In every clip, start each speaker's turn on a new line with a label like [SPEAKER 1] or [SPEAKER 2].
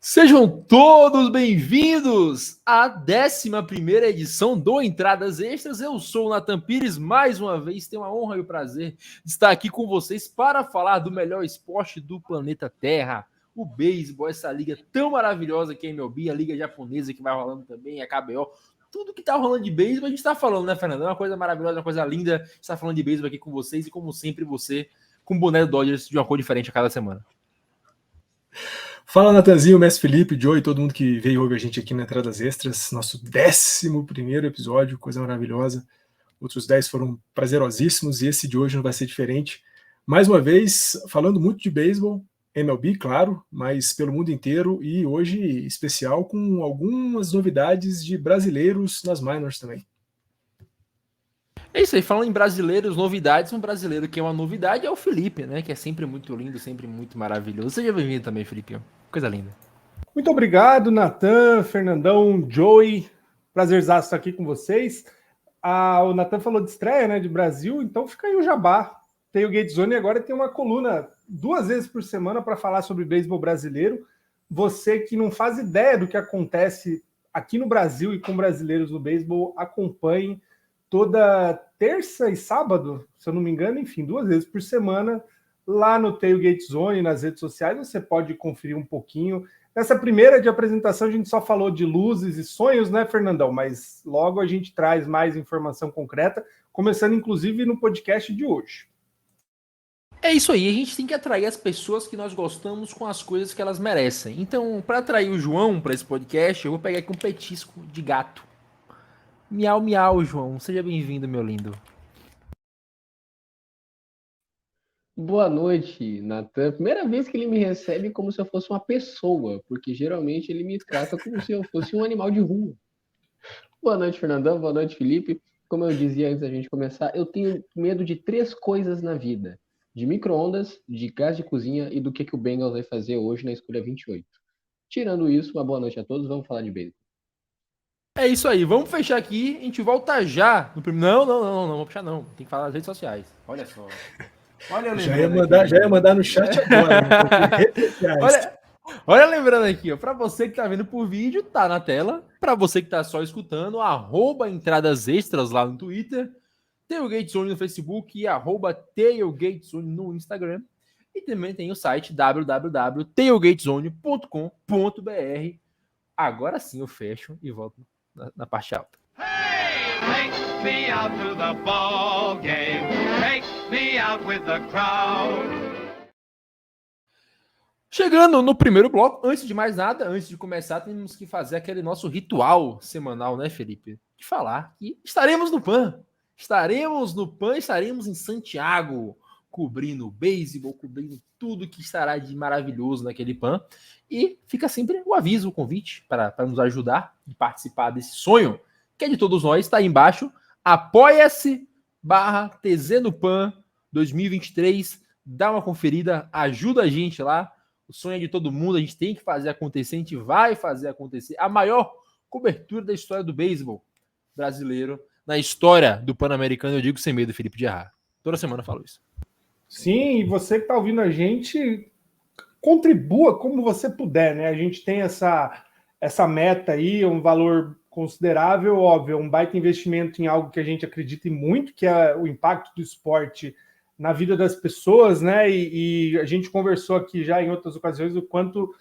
[SPEAKER 1] Sejam todos bem-vindos à 11ª edição do Entradas Extras. Eu sou o Nathan Pires, mais uma vez tenho a honra e o prazer de estar aqui com vocês para falar do melhor esporte do planeta Terra, o beisebol, essa liga tão maravilhosa que é a MLB, a liga japonesa que vai rolando também, a KBO. Tudo que tá rolando de beisebol a gente tá falando, né, Fernando? É uma coisa maravilhosa, uma coisa linda estar falando de beisebol aqui com vocês e, como sempre, você com o boné do Dodgers de uma cor diferente a cada semana.
[SPEAKER 2] Fala, Natanzinho, Mestre Felipe, Joe e todo mundo que veio ouvir a gente aqui na Entradas Extras, nosso 11º episódio, coisa maravilhosa. Outros 10 foram prazerosíssimos e esse de hoje não vai ser diferente. Mais uma vez, falando muito de beisebol, MLB, claro, mas pelo mundo inteiro e hoje especial com algumas novidades de brasileiros nas minors também.
[SPEAKER 1] É isso aí, falando em brasileiros, novidades, um brasileiro que é uma novidade é o Felipe, né? Que é sempre muito lindo, sempre muito maravilhoso. Seja bem-vindo também, Felipe. Coisa linda.
[SPEAKER 3] Muito obrigado, Nathan, Fernandão, Joey. Prazerzaço estar aqui com vocês. O Nathan falou de estreia, né, de Brasil, então fica aí o jabá. Tem o Gate Zone e agora tem uma coluna 2 vezes por semana para falar sobre beisebol brasileiro. Você que não faz ideia do que acontece aqui no Brasil e com brasileiros no beisebol, acompanhe toda terça e sábado, se eu não me engano, enfim, 2 vezes por semana, lá no Tailgate Zone, nas redes sociais, você pode conferir um pouquinho. Nessa primeira de apresentação, a gente só falou de luzes e sonhos, né, Fernandão? Mas logo a gente traz mais informação concreta, começando inclusive no podcast de hoje.
[SPEAKER 1] É isso aí, a gente tem que atrair as pessoas que nós gostamos com as coisas que elas merecem. Então, para atrair o João para esse podcast, eu vou pegar aqui um petisco de gato. Miau, miau, João. Seja bem-vindo, meu lindo.
[SPEAKER 4] Boa noite, Nathan. Primeira vez que ele me recebe como se eu fosse uma pessoa, porque geralmente ele me trata como se eu fosse um animal de rua. Boa noite, Fernandão. Boa noite, Felipe. Como eu dizia antes da gente começar, eu tenho medo de 3 coisas na vida: de micro-ondas, de gás de cozinha e do que o Bengals vai fazer hoje na escolha 28. Tirando isso, uma boa noite a todos. Vamos falar de beisebol.
[SPEAKER 1] É isso aí, vamos fechar aqui. A gente volta já. Não, vamos fechar não. Tem que falar nas redes sociais. Olha só. Olha,
[SPEAKER 2] já ia mandar no chat agora. Né?
[SPEAKER 1] Olha, lembrando aqui, ó, para você que tá vendo por vídeo, tá na tela. Para você que tá só escutando, @entradas extras lá no Twitter, Tailgate Zone no Facebook e @Tailgate Zone no Instagram. E também tem o site www.tailgatezone.com.br. Agora sim eu fecho e volto na parte alta.
[SPEAKER 5] Hey, take me out to the ball game. Take me out with the crowd.
[SPEAKER 1] Chegando no primeiro bloco, antes de mais nada, antes de começar, temos que fazer aquele nosso ritual semanal, né, Felipe? De falar que estaremos no PAN. Estaremos em Santiago, cobrindo o beisebol, cobrindo tudo que estará de maravilhoso naquele PAN. E fica sempre o aviso, o convite para nos ajudar a participar desse sonho, que é de todos nós, está aí embaixo. Apoia-se/TZ no PAN 2023. Dá uma conferida, ajuda a gente lá. O sonho é de todo mundo, a gente tem que fazer acontecer, a gente vai fazer acontecer. A maior cobertura da história do beisebol brasileiro, na história do Pan-Americano, eu digo sem medo, Felipe de errar. Toda semana eu falo isso.
[SPEAKER 3] Sim, e você que está ouvindo a gente, contribua como você puder, né? A gente tem essa meta aí, um valor considerável, óbvio, um baita investimento em algo que a gente acredita muito, que é o impacto do esporte na vida das pessoas, né? E a gente conversou aqui já em outras ocasiões o quanto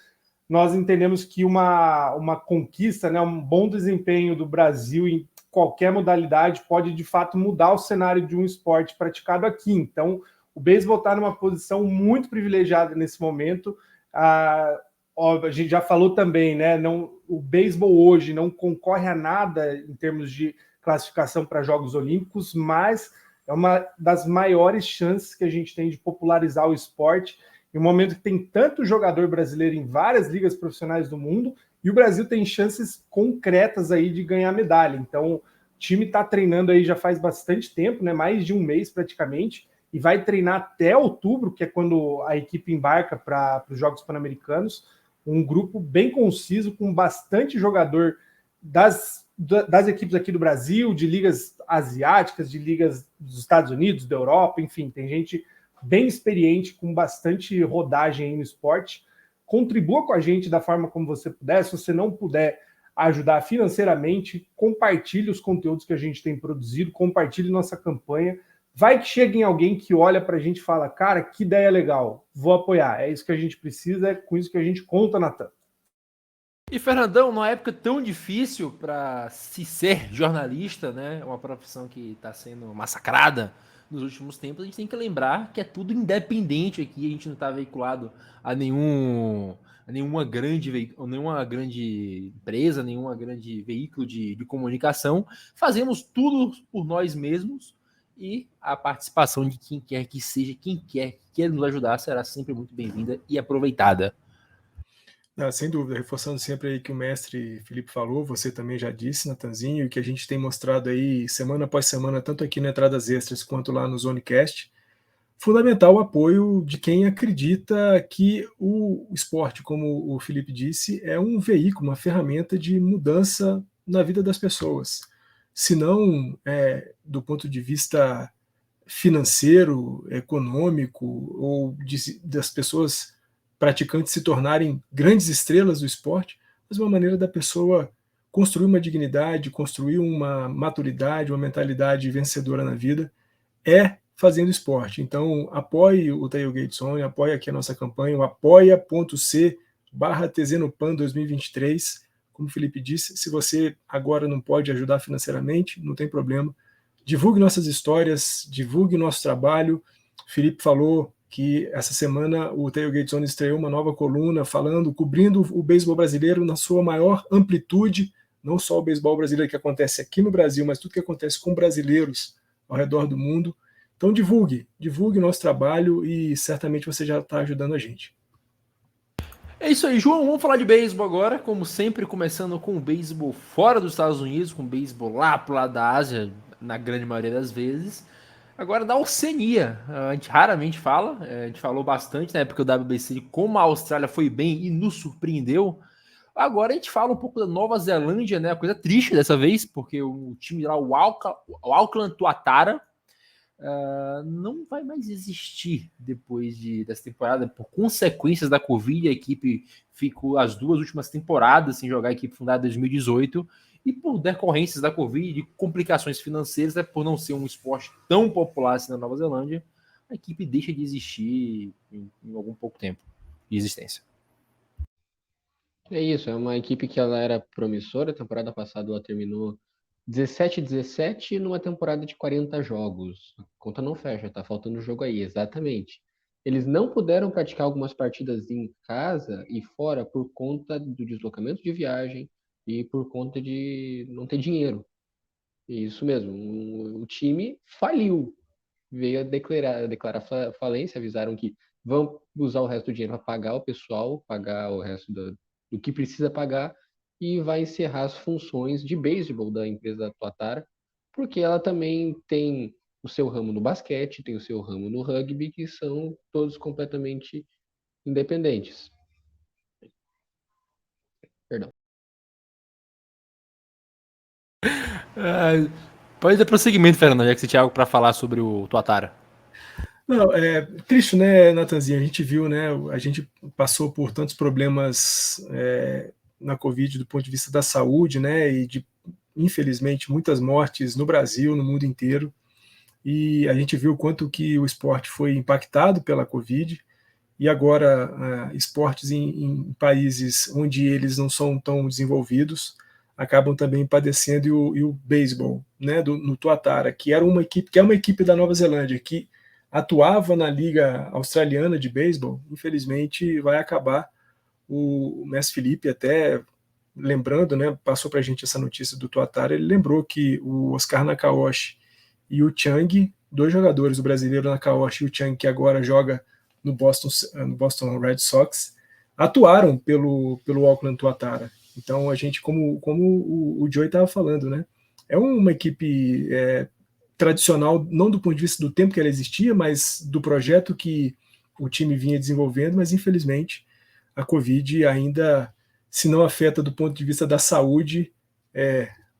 [SPEAKER 3] nós entendemos que uma conquista, né, um bom desempenho do Brasil em qualquer modalidade pode, de fato, mudar o cenário de um esporte praticado aqui. Então, o beisebol está numa posição muito privilegiada nesse momento. A gente já falou também, né? O beisebol hoje não concorre a nada em termos de classificação para Jogos Olímpicos, mas é uma das maiores chances que a gente tem de popularizar o esporte. Em um momento que tem tanto jogador brasileiro em várias ligas profissionais do mundo, e o Brasil tem chances concretas aí de ganhar medalha. Então, o time está treinando aí já faz bastante tempo, né? Mais de um mês praticamente, e vai treinar até outubro, que é quando a equipe embarca para os Jogos Pan-Americanos. Um grupo bem conciso, com bastante jogador das equipes aqui do Brasil, de ligas asiáticas, de ligas dos Estados Unidos, da Europa, enfim, tem gente bem experiente, com bastante rodagem aí no esporte. contribua com a gente da forma como você puder. Se você não puder ajudar financeiramente, compartilhe os conteúdos que a gente tem produzido, compartilhe nossa campanha. Vai que chega em alguém que olha para a gente e fala, cara, que ideia legal, vou apoiar. É isso que a gente precisa, é com isso que a gente conta, Natan.
[SPEAKER 1] E Fernandão, numa época tão difícil para se ser jornalista, né? Uma profissão que está sendo massacrada nos últimos tempos, a gente tem que lembrar que é tudo independente aqui, a gente não está veiculado a nenhuma grande empresa, nenhuma grande veículo de comunicação. Fazemos tudo por nós mesmos e a participação de quem quer que seja, quem quer nos ajudar, será sempre muito bem-vinda e aproveitada.
[SPEAKER 2] Sem dúvida, reforçando sempre aí que o mestre Felipe falou, você também já disse, Natanzinho, e que a gente tem mostrado aí semana após semana, tanto aqui no Entradas Extras quanto lá no Zonecast, fundamental o apoio de quem acredita que o esporte, como o Felipe disse, é um veículo, uma ferramenta de mudança na vida das pessoas. Se não do ponto de vista financeiro, econômico, ou das pessoas praticantes se tornarem grandes estrelas do esporte, mas uma maneira da pessoa construir uma dignidade, construir uma maturidade, uma mentalidade vencedora na vida, é fazendo esporte. Então, apoie o Tailgate Zone, apoie aqui a nossa campanha, o apoia.c/TZNopan 2023. Como o Felipe disse, se você agora não pode ajudar financeiramente, não tem problema. Divulgue nossas histórias, divulgue nosso trabalho. O Felipe falou que essa semana o Tailgate Zone estreou uma nova coluna cobrindo o beisebol brasileiro na sua maior amplitude, não só o beisebol brasileiro que acontece aqui no Brasil, mas tudo que acontece com brasileiros ao redor do mundo. Então divulgue o nosso trabalho e certamente você já está ajudando a gente.
[SPEAKER 1] É isso aí, João. Vamos falar de beisebol agora, como sempre, começando com o beisebol fora dos Estados Unidos, com o beisebol lá pro lado da Ásia, na grande maioria das vezes. Agora da Oceania, a gente raramente fala, a gente falou bastante na época do WBC de como a Austrália foi bem e nos surpreendeu. Agora a gente fala um pouco da Nova Zelândia, né? Coisa triste dessa vez, porque o time lá, o Auckland Tuatara, não vai mais existir depois dessa temporada, por consequências da Covid. A equipe ficou as 2 últimas temporadas sem jogar, a equipe fundada em 2018, e por decorrências da Covid, de complicações financeiras, né, por não ser um esporte tão popular assim na Nova Zelândia, a equipe deixa de existir em algum pouco tempo de existência.
[SPEAKER 4] É isso, é uma equipe que ela era promissora. A temporada passada ela terminou 17-17 numa temporada de 40 jogos. A conta não fecha, tá faltando jogo aí, exatamente. Eles não puderam praticar algumas partidas em casa e fora por conta do deslocamento de viagem e por conta de não ter dinheiro. Isso mesmo, o time faliu. Veio a declarar falência, avisaram que vão usar o resto do dinheiro para pagar o pessoal, pagar o resto do que precisa pagar, e vai encerrar as funções de beisebol da empresa Tuatara, porque ela também tem o seu ramo no basquete, tem o seu ramo no rugby, que são todos completamente independentes. Perdão.
[SPEAKER 1] Pode dar prosseguimento, Fernando, já que você tinha algo para falar sobre o Tuatara.
[SPEAKER 2] Não, é triste, né, Natanzinho? A gente viu, né? A gente passou por tantos problemas na Covid do ponto de vista da saúde, né? E infelizmente, muitas mortes no Brasil, no mundo inteiro. E a gente viu o quanto que o esporte foi impactado pela Covid. E agora, esportes em países onde eles não são tão desenvolvidos acabam também padecendo. E o beisebol, né, no Tuatara, que é uma equipe da Nova Zelândia, que atuava na Liga Australiana de Beisebol, infelizmente vai acabar. O mestre Felipe até lembrando, né, passou para a gente essa notícia do Tuatara, ele lembrou que o Oscar Nakaoshi e o Chang, 2 jogadores, o brasileiro Nakaoshi e o Chang, que agora joga no Boston Red Sox, atuaram pelo Auckland Tuatara. Então a gente, como o Joey estava falando, né, é uma equipe tradicional, não do ponto de vista do tempo que ela existia, mas do projeto que o time vinha desenvolvendo, mas infelizmente a Covid ainda, se não afeta do ponto de vista da saúde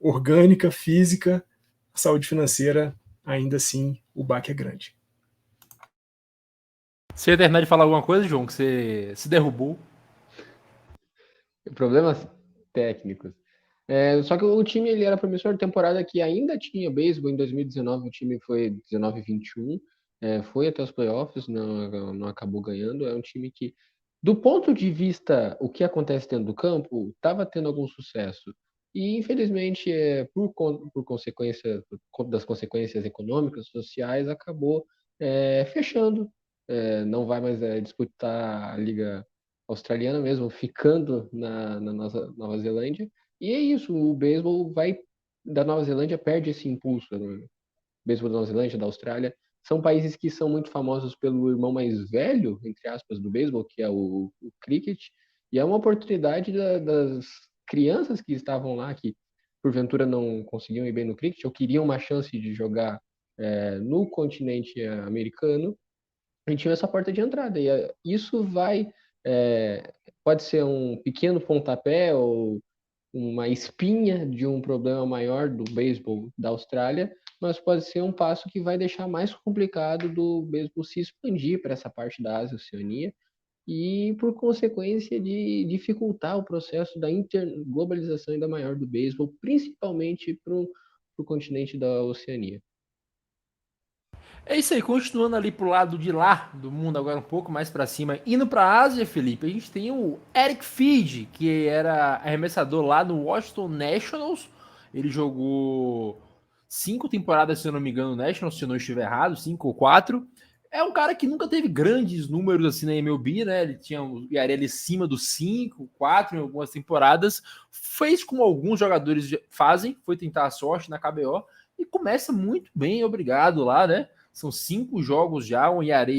[SPEAKER 2] orgânica, física, a saúde financeira, ainda assim o baque é grande.
[SPEAKER 1] Você ia terminar de falar alguma coisa, João, que você se derrubou?
[SPEAKER 4] Problemas técnicos. Só que o time ele era promissor, temporada que ainda tinha beisebol em 2019, o time foi 19-21, foi até os playoffs, não acabou ganhando. É um time que, do ponto de vista o que acontece dentro do campo, estava tendo algum sucesso. E, infelizmente, por consequência das consequências econômicas, sociais, acabou fechando. Não vai mais disputar a Liga Australiana mesmo, ficando na Nova Zelândia. E é isso, o beisebol da Nova Zelândia perde esse impulso. Né? O beisebol da Nova Zelândia, da Austrália, são países que são muito famosos pelo irmão mais velho, entre aspas, do beisebol, que é o cricket, e é uma oportunidade das crianças que estavam lá, que porventura não conseguiam ir bem no cricket, ou queriam uma chance de jogar no continente americano, a gente tinha essa porta de entrada. E isso pode ser um pequeno pontapé ou uma espinha de um problema maior do beisebol da Austrália, mas pode ser um passo que vai deixar mais complicado do beisebol se expandir para essa parte da Ásia e Oceania e, por consequência, de dificultar o processo da interglobalização ainda maior do beisebol, principalmente para o continente da Oceania.
[SPEAKER 1] É isso aí, continuando ali pro lado de lá do mundo, agora um pouco mais para cima, indo para a Ásia, Felipe, a gente tem o Eric Feed, que era arremessador lá no Washington Nationals. Ele jogou 5 temporadas, se eu não me engano, no Nationals, se eu não estiver errado, 5 ou 4. É um cara que nunca teve grandes números assim na MLB, né? Ele tinha o ERA ali acima dos 5, 4 em algumas temporadas. Fez como alguns jogadores fazem, foi tentar a sorte na KBO e começa muito bem, obrigado lá, né? São 5 jogos já, um ERA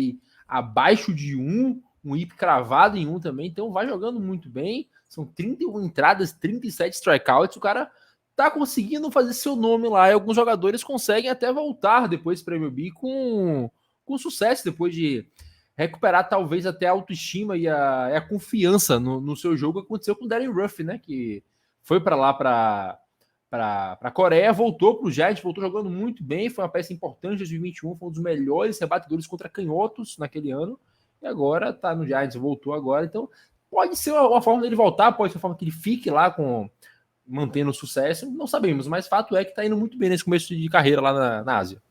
[SPEAKER 1] abaixo de 1, um IP cravado em 1 também, então vai jogando muito bem. São 31 entradas, 37 strikeouts, o cara tá conseguindo fazer seu nome lá, e alguns jogadores conseguem até voltar depois para a MLB com sucesso, depois de recuperar talvez até a autoestima e a confiança no seu jogo. Aconteceu com o Darren Ruff, né, que foi para lá para a Coreia, voltou para o Giants, voltou jogando muito bem, foi uma peça importante em 2021, foi um dos melhores rebatedores contra canhotos naquele ano, e agora está no Giants, voltou agora, então pode ser uma forma dele voltar, pode ser uma forma que ele fique lá mantendo o sucesso, não sabemos, mas fato é que está indo muito bem nesse começo de carreira lá na Ásia.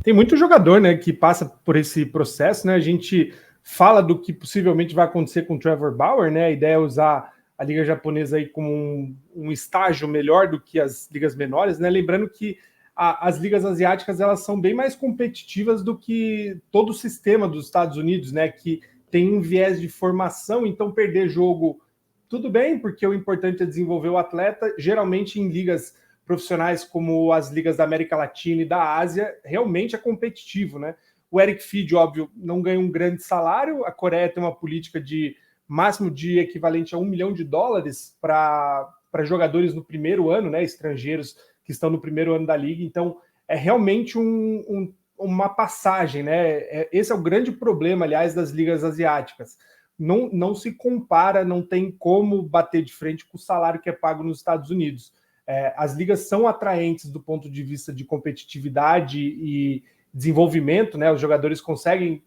[SPEAKER 3] Tem muito jogador, né, que passa por esse processo, né? A gente fala do que possivelmente vai acontecer com o Trevor Bauer, né? A ideia é usar a liga japonesa aí como um estágio melhor do que as ligas menores, né? Lembrando que as ligas asiáticas elas são bem mais competitivas do que todo o sistema dos Estados Unidos, né? Que tem um viés de formação, então perder jogo tudo bem, porque o importante é desenvolver o atleta. Geralmente em ligas profissionais como as ligas da América Latina e da Ásia, realmente é competitivo, né? O Eric Feed, óbvio, não ganha um grande salário. A Coreia tem uma política de máximo de equivalente a $1 milhão para jogadores no primeiro ano, né? Estrangeiros que estão no primeiro ano da liga. Então, é realmente uma passagem, né? Esse é o grande problema, aliás, das ligas asiáticas. Não se compara, não tem como bater de frente com o salário que é pago nos Estados Unidos. As ligas são atraentes do ponto de vista de competitividade e desenvolvimento, né? Os jogadores conseguem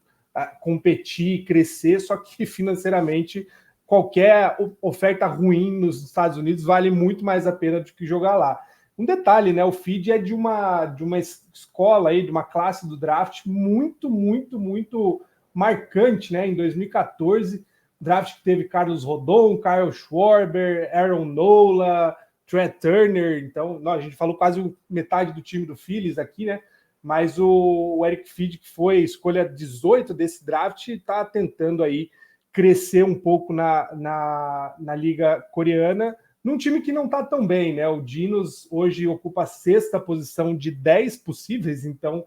[SPEAKER 3] competir e crescer, só que financeiramente qualquer oferta ruim nos Estados Unidos vale muito mais a pena do que jogar lá. Um detalhe, né? O Feed é de uma escola aí, de uma classe do draft muito, muito, muito marcante, né? Em 2014, draft que teve Carlos Rodon, Kyle Schwarber, Aaron Nola, Trent Turner. Então, a gente falou quase metade do time do Phillies aqui, né? Mas o Eric Feed, que foi escolha 18 desse draft, está tentando aí crescer um pouco na liga coreana, num time que não está tão bem, né? O Dinos hoje ocupa a 6ª posição de 10 possíveis, então,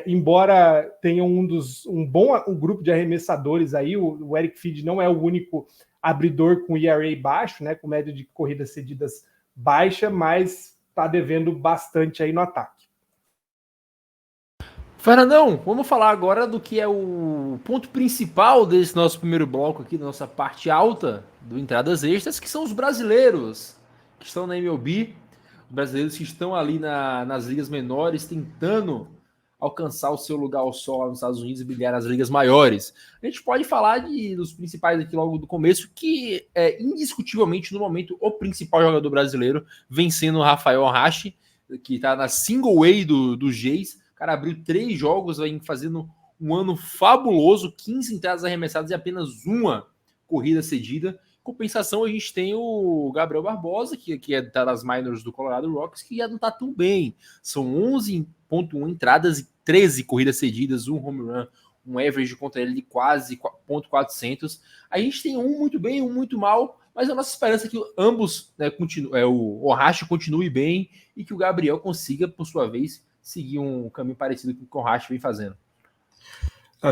[SPEAKER 3] embora tenha um bom grupo de arremessadores aí, o Eric Feed não é o único abridor com ERA baixo, né? Com média de corridas cedidas baixa, mas está devendo bastante aí no ataque.
[SPEAKER 1] Fernandão, vamos falar agora do que é o ponto principal desse nosso primeiro bloco aqui, da nossa parte alta do Entradas Extras, que são os brasileiros que estão na MLB, os brasileiros que estão ali nas ligas menores tentando alcançar o seu lugar ao sol lá nos Estados Unidos e brilhar nas ligas maiores. A gente pode falar dos principais aqui logo do começo, que é indiscutivelmente, no momento, o principal jogador brasileiro, vencendo o Rafael Hashi, que está na single way do Jays. O cara abriu 3 jogos, vem fazendo um ano fabuloso, 15 entradas arremessadas e apenas uma corrida cedida. Em compensação, a gente tem o Gabriel Barbosa, que tá nas minors do Colorado Rockies, que já não tá tão bem. São 11,1 entradas e 13 corridas cedidas, um home run, um average contra ele de quase .400. A gente tem um muito bem, um muito mal, mas a nossa esperança é que ambos, né, o Hashi continue bem e que o Gabriel consiga, por sua vez, seguir um caminho parecido com o que o Hashi vem fazendo.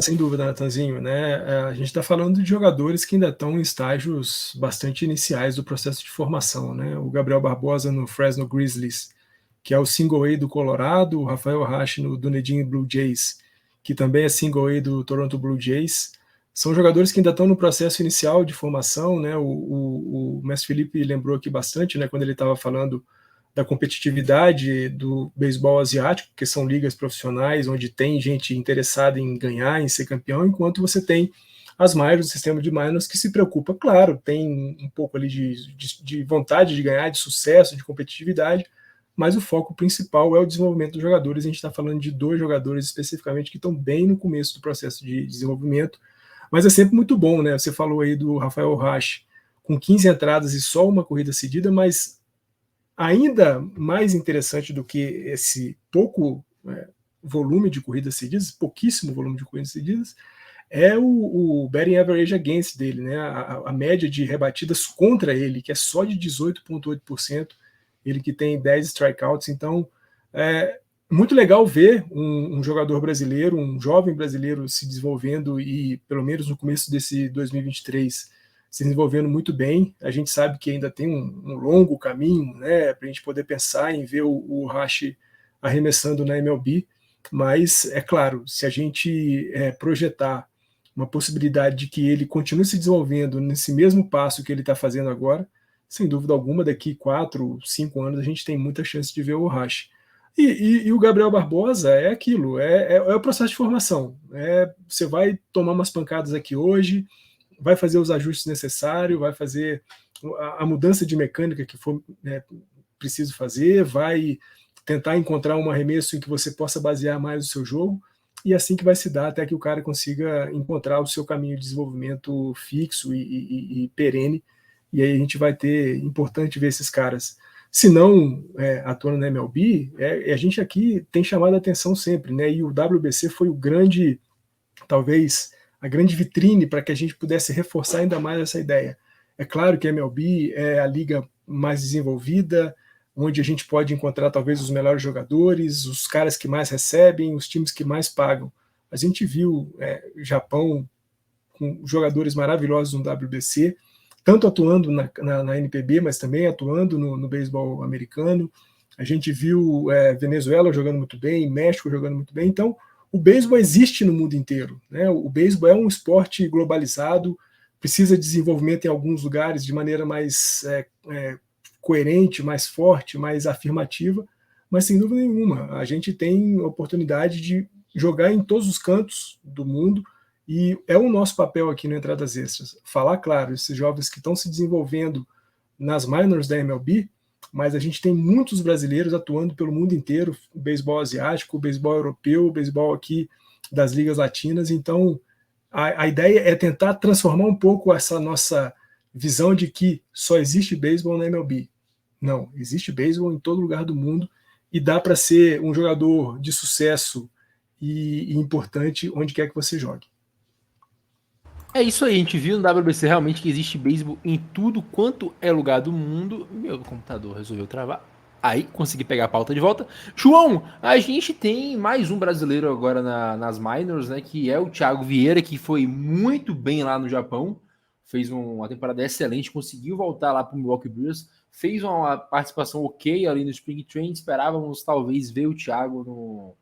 [SPEAKER 2] Sem dúvida, Natanzinho, né? A gente está falando de jogadores que ainda estão em estágios bastante iniciais do processo de formação, né? O Gabriel Barbosa no Fresno Grizzlies, que é o single A do Colorado, o Rafael Hashi no Dunedin Blue Jays, que também é single A do Toronto Blue Jays. São jogadores que ainda estão no processo inicial de formação, né? O Mestre Felipe lembrou aqui bastante, né? Quando ele estava falando da competitividade do beisebol asiático, que são ligas profissionais, onde tem gente interessada em ganhar, em ser campeão, enquanto você tem as minors, o sistema de minors, que se preocupa, claro, tem um pouco ali de vontade de ganhar, de sucesso, de competitividade, mas o foco principal é o desenvolvimento dos jogadores. A gente está falando de 2 jogadores especificamente que estão bem no começo do processo de desenvolvimento, mas é sempre muito bom, né? Você falou aí do Rafael Hashi, com 15 entradas e só uma corrida cedida, mas ainda mais interessante do que esse pouco volume de corridas cedidas, pouquíssimo volume de corridas cedidas, é o batting average against dele, né? A média de rebatidas contra ele, que é só de 18,8%, ele que tem 10 strikeouts. Então, é muito legal ver um jogador brasileiro, um jovem brasileiro se desenvolvendo e, pelo menos no começo desse 2023, se desenvolvendo muito bem. A gente sabe que ainda tem um longo caminho, né, para a gente poder pensar em ver o Hashi arremessando na MLB, mas é claro, se a gente projetar uma possibilidade de que ele continue se desenvolvendo nesse mesmo passo que ele está fazendo agora, sem dúvida alguma, daqui 4, 5 anos a gente tem muita chance de ver o Hashi. E o Gabriel Barbosa é aquilo, é o processo de formação. Você vai tomar umas pancadas aqui hoje, vai fazer os ajustes necessários, vai fazer a mudança de mecânica que for preciso fazer, vai tentar encontrar um arremesso em que você possa basear mais o seu jogo, e assim que vai se dar até que o cara consiga encontrar o seu caminho de desenvolvimento fixo e perene, e aí a gente vai ter, importante ver esses caras, se não atuando na MLB, a gente aqui tem chamado a atenção sempre, né? E o WBC foi talvez a grande vitrine para que a gente pudesse reforçar ainda mais essa ideia. É claro que a MLB é a liga mais desenvolvida, onde a gente pode encontrar talvez os melhores jogadores, os caras que mais recebem, os times que mais pagam. A gente viu Japão com jogadores maravilhosos no WBC, tanto atuando na NPB, mas também atuando no beisebol americano. A gente viu Venezuela jogando muito bem, México jogando muito bem. Então, o beisebol existe no mundo inteiro, né? O beisebol é um esporte globalizado, precisa de desenvolvimento em alguns lugares de maneira mais coerente, mais forte, mais afirmativa, mas sem dúvida nenhuma, a gente tem a oportunidade de jogar em todos os cantos do mundo, e é o nosso papel aqui no Entradas Extras, falar, claro, esses jovens que estão se desenvolvendo nas minors da MLB, mas a gente tem muitos brasileiros atuando pelo mundo inteiro, beisebol asiático, beisebol europeu, beisebol aqui das ligas latinas. Então a ideia é tentar transformar um pouco essa nossa visão de que só existe beisebol na MLB. Não, existe beisebol em todo lugar do mundo, e dá para ser um jogador de sucesso e importante onde quer que você jogue.
[SPEAKER 1] É isso aí, a gente viu no WBC realmente que existe beisebol em tudo quanto é lugar do mundo. Meu computador resolveu travar. Aí, consegui pegar a pauta de volta. João, a gente tem mais um brasileiro agora nas minors, né? Que é o Thiago Vieira, que foi muito bem lá no Japão. Fez uma temporada excelente, conseguiu voltar lá para o Milwaukee Brewers. Fez uma participação ok ali no Spring Training. Esperávamos talvez ver o Thiago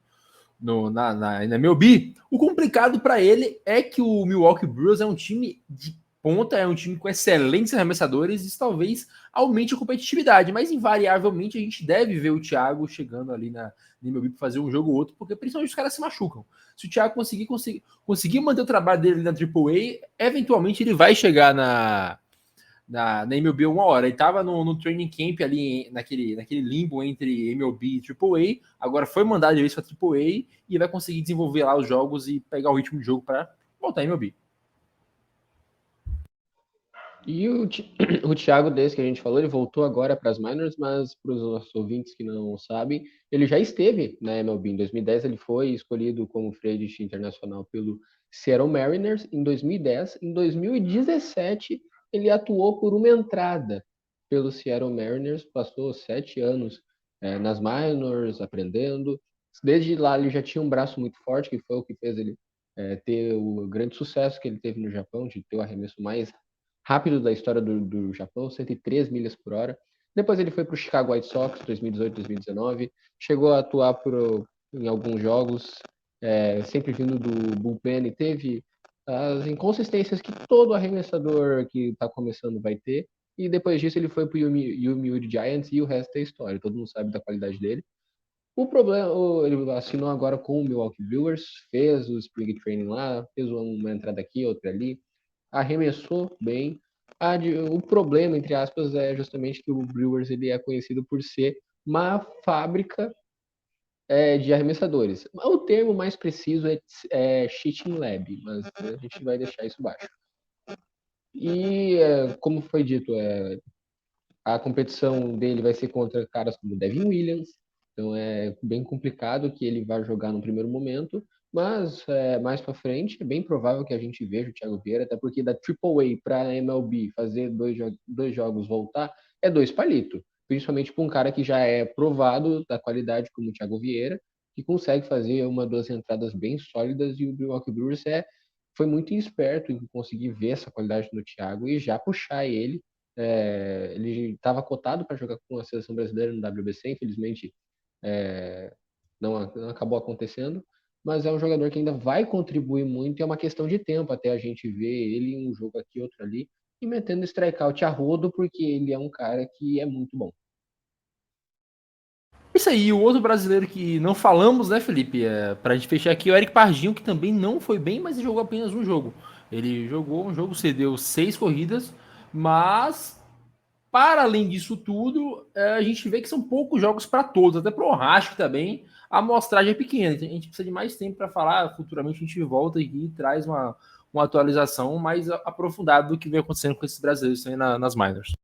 [SPEAKER 1] na MLB. O complicado para ele é que o Milwaukee Brewers é um time de ponta, é um time com excelentes arremessadores, isso talvez aumente a competitividade, mas invariavelmente a gente deve ver o Thiago chegando ali na MLB para fazer um jogo ou outro, porque principalmente os caras se machucam. Se o Thiago conseguir manter o trabalho dele na AAA, eventualmente ele vai chegar na MLB uma hora. Ele estava no training camp ali, naquele limbo entre MLB e AAA, agora foi mandado de vez para AAA e vai conseguir desenvolver lá os jogos e pegar o ritmo de jogo para voltar à MLB.
[SPEAKER 4] E o Thiago, desse que a gente falou, ele voltou agora para as minors, mas para os nossos ouvintes que não sabem, ele já esteve na MLB. Em 2010 ele foi escolhido como free agent internacional pelo Seattle Mariners em 2010. Em 2017 ele atuou por uma entrada pelo Seattle Mariners, passou 7 anos nas minors, aprendendo. Desde lá ele já tinha um braço muito forte, que foi o que fez ele ter o grande sucesso que ele teve no Japão, de ter o arremesso mais rápido da história do Japão, 103 milhas por hora. Depois ele foi para o Chicago White Sox, 2018, 2019. Chegou a atuar em alguns jogos, sempre vindo do bullpen, e teve as inconsistências que todo arremessador que está começando vai ter. E depois disso ele foi para o Yomiuri Giants e o resto é história. Todo mundo sabe da qualidade dele. O problema, ele assinou agora com o Milwaukee Brewers, fez o Spring Training lá, fez uma entrada aqui, outra ali, arremessou bem. O problema, entre aspas, é justamente que o Brewers ele é conhecido por ser uma fábrica de arremessadores. O termo mais preciso é cheating lab, mas a gente vai deixar isso baixo. E, como foi dito, a competição dele vai ser contra caras como Devin Williams, então é bem complicado que ele vá jogar no primeiro momento, mas mais para frente é bem provável que a gente veja o Thiago Vieira, até porque da AAA para a MLB fazer dois jogos voltar é 2 palitos, principalmente para um cara que já é provado da qualidade como o Thiago Vieira, que consegue fazer 1-2 entradas bem sólidas, e o Milwaukee Brewers foi muito esperto em conseguir ver essa qualidade no Thiago e já puxar ele. Ele estava cotado para jogar com a seleção brasileira no WBC, infelizmente não acabou acontecendo, mas é um jogador que ainda vai contribuir muito, e é uma questão de tempo até a gente ver ele em um jogo aqui, outro ali, e metendo strikeout a rodo, porque ele é um cara que é muito bom.
[SPEAKER 1] Isso aí, o outro brasileiro que não falamos, né, Felipe? Pra gente fechar aqui, o Eric Pardinho, que também não foi bem, mas jogou apenas um jogo. Ele jogou um jogo, cedeu 6 corridas, mas para além disso tudo, a gente vê que são poucos jogos para todos, até para o Rasco também, a amostragem é pequena. A gente precisa de mais tempo para falar. Futuramente a gente volta aqui e traz uma atualização mais aprofundada do que vem acontecendo com esses brasileiros também nas minors.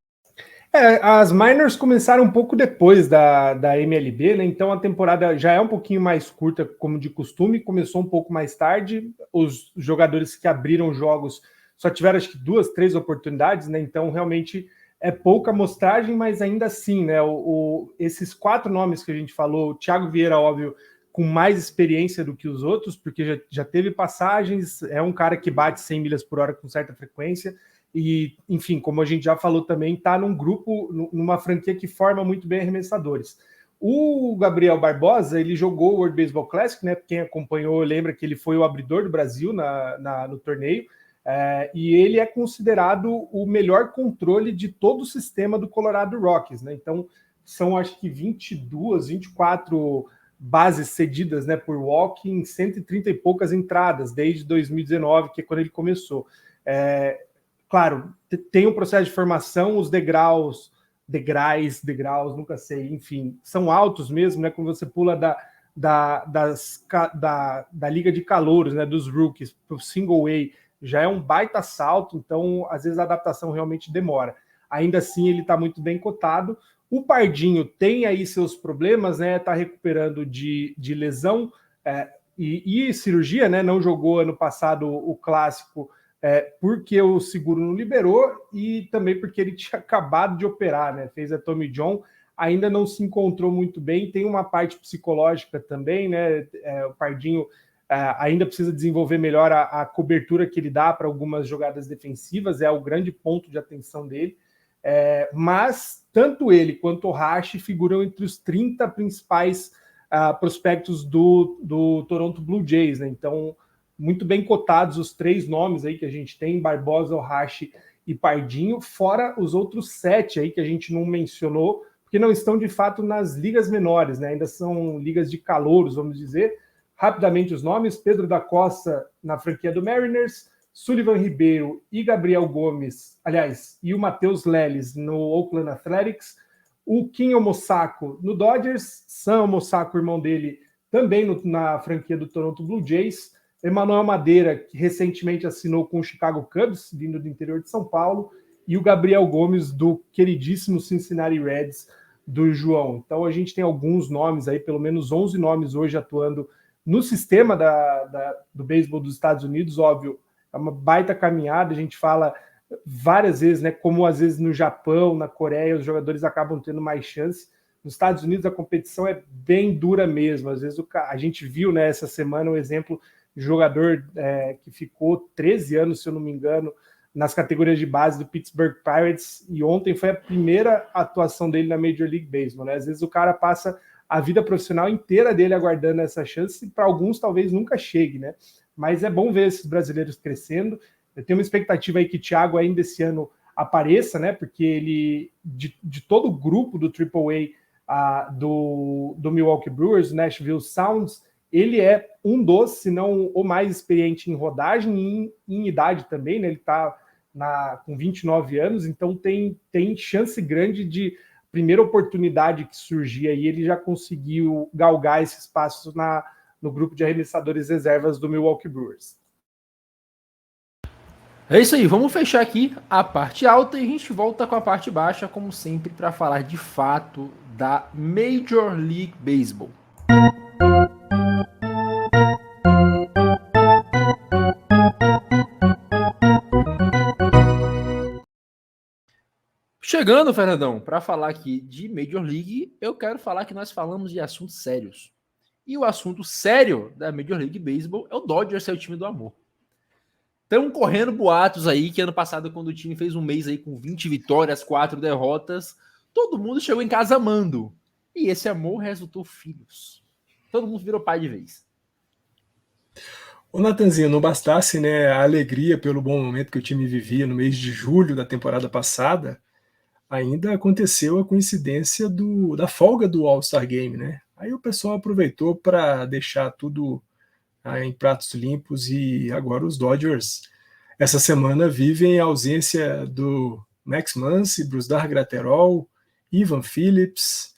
[SPEAKER 3] As minors começaram um pouco depois da MLB, né? Então a temporada já é um pouquinho mais curta, como de costume, começou um pouco mais tarde. Os jogadores que abriram jogos só tiveram, acho que 2, 3 oportunidades, né? Então realmente é pouca amostragem, mas ainda assim, né? Esses 4 nomes que a gente falou, o Thiago Vieira, óbvio, com mais experiência do que os outros, porque já teve passagens, é um cara que bate 100 milhas por hora com certa frequência. E, enfim, como a gente já falou também, está num grupo, numa franquia que forma muito bem arremessadores. O Gabriel Barbosa, ele jogou o World Baseball Classic, né? Quem acompanhou lembra que ele foi o abridor do Brasil no torneio, e ele é considerado o melhor controle de todo o sistema do Colorado Rockies, né? Então, são acho que 22, 24 bases cedidas, né, por walk em 130 e poucas entradas, desde 2019, que é quando ele começou. Claro, tem um processo de formação, os degraus, nunca sei, enfim, são altos mesmo, né? Quando você pula da liga de calouros, né, dos rookies para o single A, já é um baita salto, então às vezes a adaptação realmente demora. Ainda assim, ele está muito bem cotado. O Pardinho tem aí seus problemas, né? Está recuperando de lesão e cirurgia, né? Não jogou ano passado o clássico, porque o seguro não liberou, e também porque ele tinha acabado de operar, né? Fez a Tommy John, ainda não se encontrou muito bem, tem uma parte psicológica também, né? O Pardinho ainda precisa desenvolver melhor a cobertura que ele dá para algumas jogadas defensivas, é o grande ponto de atenção dele, mas tanto ele quanto o Hashi figuram entre os 30 principais prospectos do Toronto Blue Jays, né? Então, muito bem cotados os 3 nomes aí que a gente tem, Barbosa, Ohashi e Pardinho, fora os outros 7 aí que a gente não mencionou, porque não estão de fato nas ligas menores, né? Ainda são ligas de calouros, vamos dizer. Rapidamente os nomes: Pedro da Costa na franquia do Mariners, Sullivan Ribeiro e Gabriel Gomes, aliás, e o Matheus Leles no Oakland Athletics, o Kim Omosako no Dodgers, Sam Omosako, irmão dele, também na franquia do Toronto Blue Jays, Emmanuel Madeira, que recentemente assinou com o Chicago Cubs, vindo do interior de São Paulo, e o Gabriel Gomes do queridíssimo Cincinnati Reds, do João. Então a gente tem alguns nomes aí, pelo menos 11 nomes hoje atuando no sistema do beisebol dos Estados Unidos. Óbvio, é uma baita caminhada, a gente fala várias vezes, né, como às vezes no Japão, na Coreia, os jogadores acabam tendo mais chance. Nos Estados Unidos a competição é bem dura mesmo. Às vezes a gente viu, né, essa semana um exemplo de jogador que ficou 13 anos, se eu não me engano, nas categorias de base do Pittsburgh Pirates, e ontem foi a primeira atuação dele na Major League Baseball, né? Às vezes o cara passa a vida profissional inteira dele aguardando essa chance, e para alguns talvez nunca chegue, né? Mas é bom ver esses brasileiros crescendo. Eu tenho uma expectativa aí que o Thiago ainda esse ano apareça, né? Porque ele, de todo o grupo do AAA do Milwaukee Brewers, Nashville Sounds, ele é um dos, se não o mais experiente em rodagem e em idade também, né? Ele está com 29 anos, então tem chance grande de primeira oportunidade que surgir aí, ele já conseguiu galgar esse espaço no grupo de arremessadores reservas do Milwaukee Brewers.
[SPEAKER 1] É isso aí, vamos fechar aqui a parte alta e a gente volta com a parte baixa, como sempre, para falar de fato da Major League Baseball. Chegando, Fernandão, para falar aqui de Major League, eu quero falar que nós falamos de assuntos sérios. E o assunto sério da Major League Baseball é o Dodgers, é o time do amor. Estão correndo boatos aí que ano passado, quando o time fez um mês aí com 20 vitórias, 4 derrotas, todo mundo chegou em casa amando. E esse amor resultou filhos. Todo mundo virou pai de vez.
[SPEAKER 2] Ô Natanzinho, não bastasse, né, a alegria pelo bom momento que o time vivia no mês de julho da temporada passada, ainda aconteceu a coincidência da folga do All-Star Game, né? Aí o pessoal aproveitou para deixar tudo em pratos limpos, e agora os Dodgers, essa semana, vivem a ausência do Max Muncy, Brusdar Graterol, Ivan Phillips,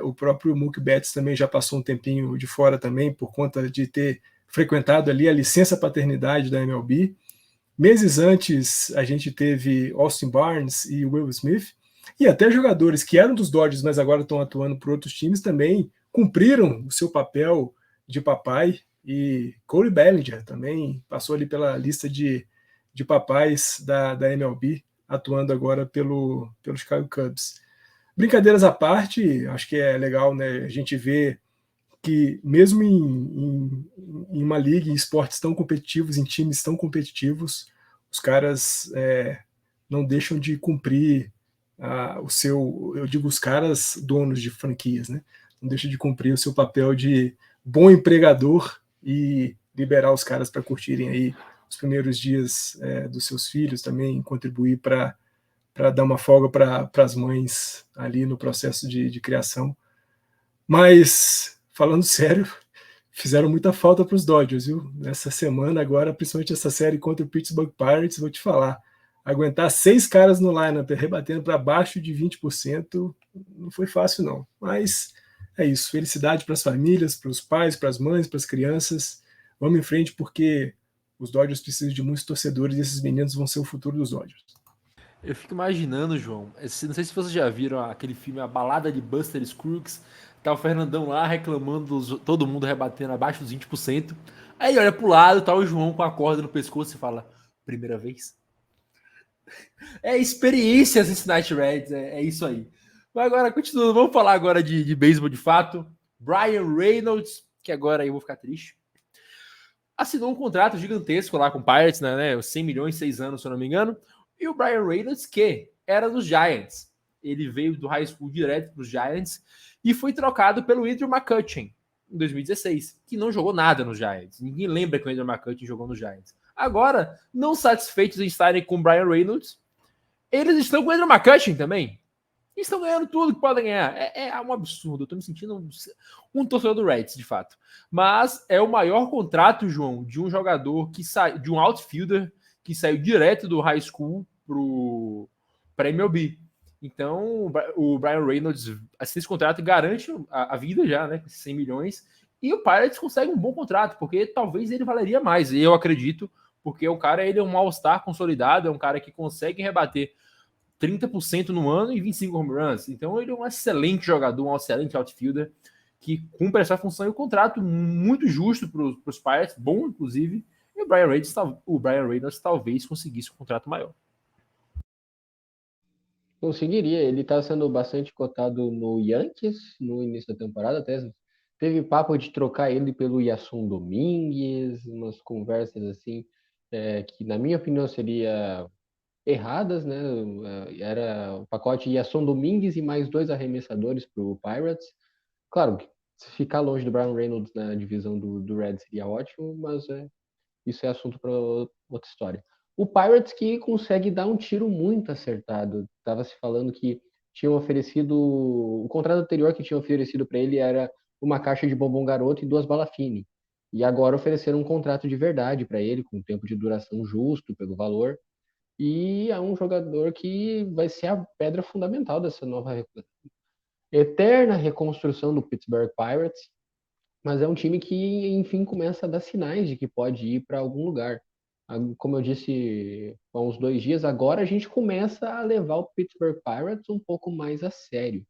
[SPEAKER 2] o próprio Mookie Betts também já passou um tempinho de fora também, por conta de ter frequentado ali a licença paternidade da MLB. Meses antes, a gente teve Austin Barnes e Will Smith, e até jogadores que eram dos Dodgers, mas agora estão atuando por outros times, também cumpriram o seu papel de papai, e Cody Bellinger também passou ali pela lista de papais da MLB, atuando agora pelo Chicago Cubs. Brincadeiras à parte, acho que é legal, né, a gente ver que mesmo em uma liga, em esportes tão competitivos, em times tão competitivos, os caras não deixam de cumprir eu digo os caras donos de franquias, né? Não deixam de cumprir o seu papel de bom empregador e liberar os caras para curtirem aí os primeiros dias dos seus filhos, também contribuir para dar uma folga para as mães ali no processo de criação. Mas, falando sério, fizeram muita falta para os Dodgers, viu? Nessa semana agora, principalmente essa série contra o Pittsburgh Pirates, vou te falar, aguentar 6 caras no lineup rebatendo para baixo de 20% não foi fácil não, mas é isso, felicidade para as famílias, para os pais, para as mães, para as crianças. Vamos em frente, porque os Dodgers precisam de muitos torcedores e esses meninos vão ser o futuro dos Dodgers.
[SPEAKER 1] Eu fico imaginando, João, não sei se vocês já viram aquele filme A Balada de Buster Scruggs, tá o Fernandão lá reclamando, todo mundo rebatendo abaixo dos 20%, aí olha pro lado, tá o João com a corda no pescoço e fala, primeira vez? É experiência Cincinnati Reds, é isso aí. Mas agora, continuando, vamos falar agora de beisebol de fato. Brian Reynolds, que agora eu vou ficar triste, assinou um contrato gigantesco lá com o Pirates, né? 100 milhões, 6 anos, se eu não me engano. E o Brian Reynolds, que era dos Giants. Ele veio do high school direto para os Giants e foi trocado pelo Andrew McCutchen, em 2016, que não jogou nada nos Giants. Ninguém lembra que o Andrew McCutcheon jogou nos Giants. Agora, não satisfeitos em estarem com o Brian Reynolds, eles estão com o Andrew McCutcheon também. Eles estão ganhando tudo que podem ganhar. É um absurdo. Eu tô me sentindo um torcedor do Reds, de fato. Mas é o maior contrato, João, de um jogador que sai, de um outfielder que saiu direto do high school para MLB. Então, o Brian Reynolds, esse contrato garante a vida já, né? 100 milhões. E o Pirates consegue um bom contrato, porque talvez ele valeria mais. Eu acredito, porque o cara ele é um all-star consolidado, é um cara que consegue rebater 30% no ano e 25 home runs. Então ele é um excelente jogador, um excelente outfielder que cumpre essa função e um contrato muito justo para os Pirates, bom inclusive, e o Brian Reynolds talvez conseguisse um contrato maior.
[SPEAKER 4] Conseguiria, ele está sendo bastante cotado no Yankees no início da temporada, até teve papo de trocar ele pelo Yason Domingues, umas conversas assim, que na minha opinião seria erradas, né? Era o pacote Yason Domingues e mais 2 arremessadores para o Pirates. Claro, se ficar longe do Brian Reynolds na divisão do Red seria ótimo, mas isso é assunto para outra história. O Pirates que consegue dar um tiro muito acertado. Estava se falando que tinham oferecido... O contrato anterior que tinham oferecido para ele era uma caixa de bombom garoto e 2 balafine. E agora ofereceram um contrato de verdade para ele, com tempo de duração justo pelo valor. E é um jogador que vai ser a pedra fundamental dessa nova eterna reconstrução do Pittsburgh Pirates. Mas é um time que, enfim, começa a dar sinais de que pode ir para algum lugar. Como eu disse há uns 2 dias, agora a gente começa a levar o Pittsburgh Pirates um pouco mais a sério,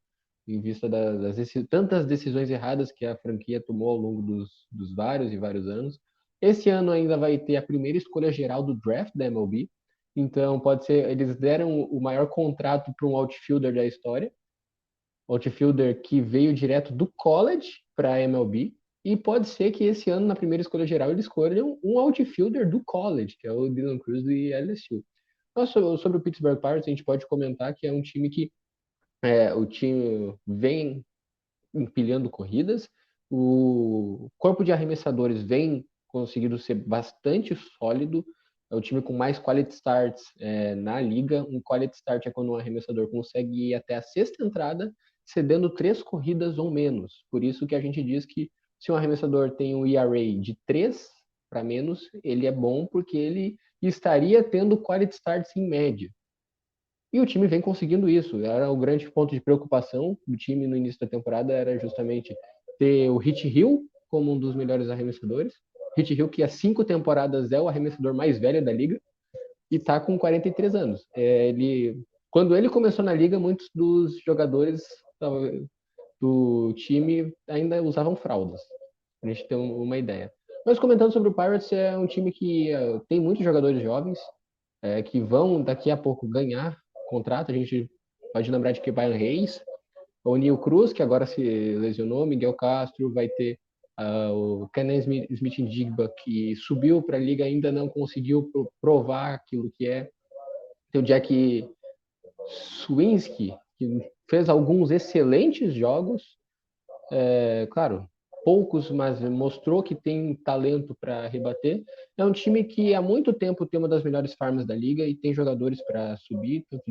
[SPEAKER 4] em vista das tantas decisões erradas que a franquia tomou ao longo dos vários e vários anos. Esse ano ainda vai ter a primeira escolha geral do draft da MLB, então pode ser, eles deram o maior contrato para um outfielder da história, outfielder que veio direto do college para a MLB, e pode ser que esse ano, na primeira escolha geral, eles escolham um outfielder do college, que é o Dylan Cruz do LSU. Mas sobre o Pittsburgh Pirates, a gente pode comentar que é um time que o time vem empilhando corridas, o corpo de arremessadores vem conseguindo ser bastante sólido, é o time com mais quality starts na liga. Um quality start é quando um arremessador consegue ir até a 6ª entrada, cedendo 3 corridas ou menos. Por isso que a gente diz que se um arremessador tem um ERA de 3 para menos, ele é bom porque ele estaria tendo quality starts em média. E o time vem conseguindo isso. Era o grande ponto de preocupação do time no início da temporada, era justamente ter o Rich Hill como um dos melhores arremessadores. Rich Hill, que há 5 temporadas é o arremessador mais velho da liga e está com 43 anos. Quando ele começou na liga, muitos dos jogadores do time ainda usavam fraldas, pra gente ter uma ideia. Mas comentando sobre o Pirates, é um time que tem muitos jogadores jovens que vão daqui a pouco ganhar contrato. A gente pode lembrar de Kevan Reis, o Neil Cruz, que agora se lesionou, Miguel Castro, vai ter o Kenan Smith-Njigba, que subiu para a liga, ainda não conseguiu provar aquilo que é. Tem o Jack Swinsky, que fez alguns excelentes jogos, claro, poucos, mas mostrou que tem talento para rebater. É um time que há muito tempo tem uma das melhores farms da liga e tem jogadores para subir, tanto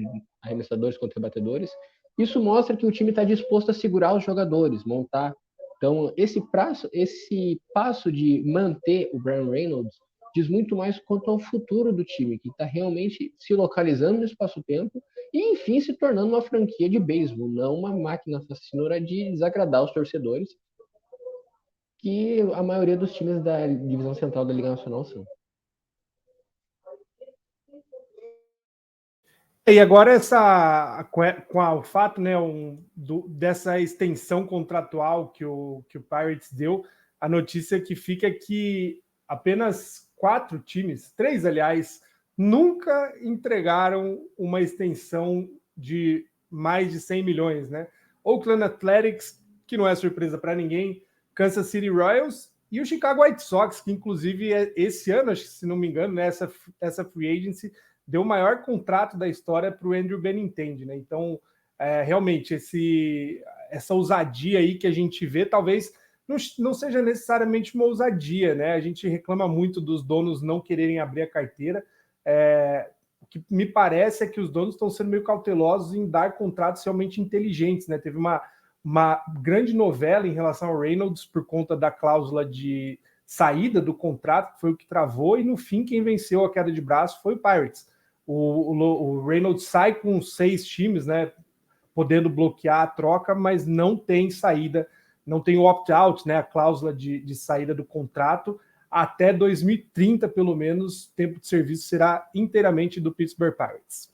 [SPEAKER 4] arremessadores quanto rebatedores. Isso mostra que o time está disposto a segurar os jogadores, montar. Então, esse passo de manter o Brian Reynolds diz muito mais quanto ao futuro do time, que está realmente se localizando no espaço-tempo e, enfim, se tornando uma franquia de beisebol, não uma máquina assassina de desagradar os torcedores, que a maioria dos times da divisão central da Liga Nacional são.
[SPEAKER 3] E agora com o fato, né, dessa extensão contratual que o Pirates deu, a notícia que fica é que apenas 4 times, 3 aliás, nunca entregaram uma extensão de mais de 100 milhões, né? Oakland Athletics, que não é surpresa para ninguém, Kansas City Royals e o Chicago White Sox, que inclusive esse ano, acho que, se não me engano, né, essa free agency deu o maior contrato da história para o Andrew Benintendi, né? Então, realmente, essa ousadia aí que a gente vê, talvez não seja necessariamente uma ousadia, né? A gente reclama muito dos donos não quererem abrir a carteira. O que me parece é que os donos estão sendo meio cautelosos em dar contratos realmente inteligentes, né? Teve uma grande novela em relação ao Reynolds por conta da cláusula de saída do contrato, que foi o que travou, e no fim quem venceu a queda de braço foi o Pirates. O Reynolds sai com 6 times, né? Podendo bloquear a troca, mas não tem saída, não tem o opt-out, né? A cláusula de saída do contrato. Até 2030, pelo menos, o tempo de serviço será inteiramente do Pittsburgh Pirates.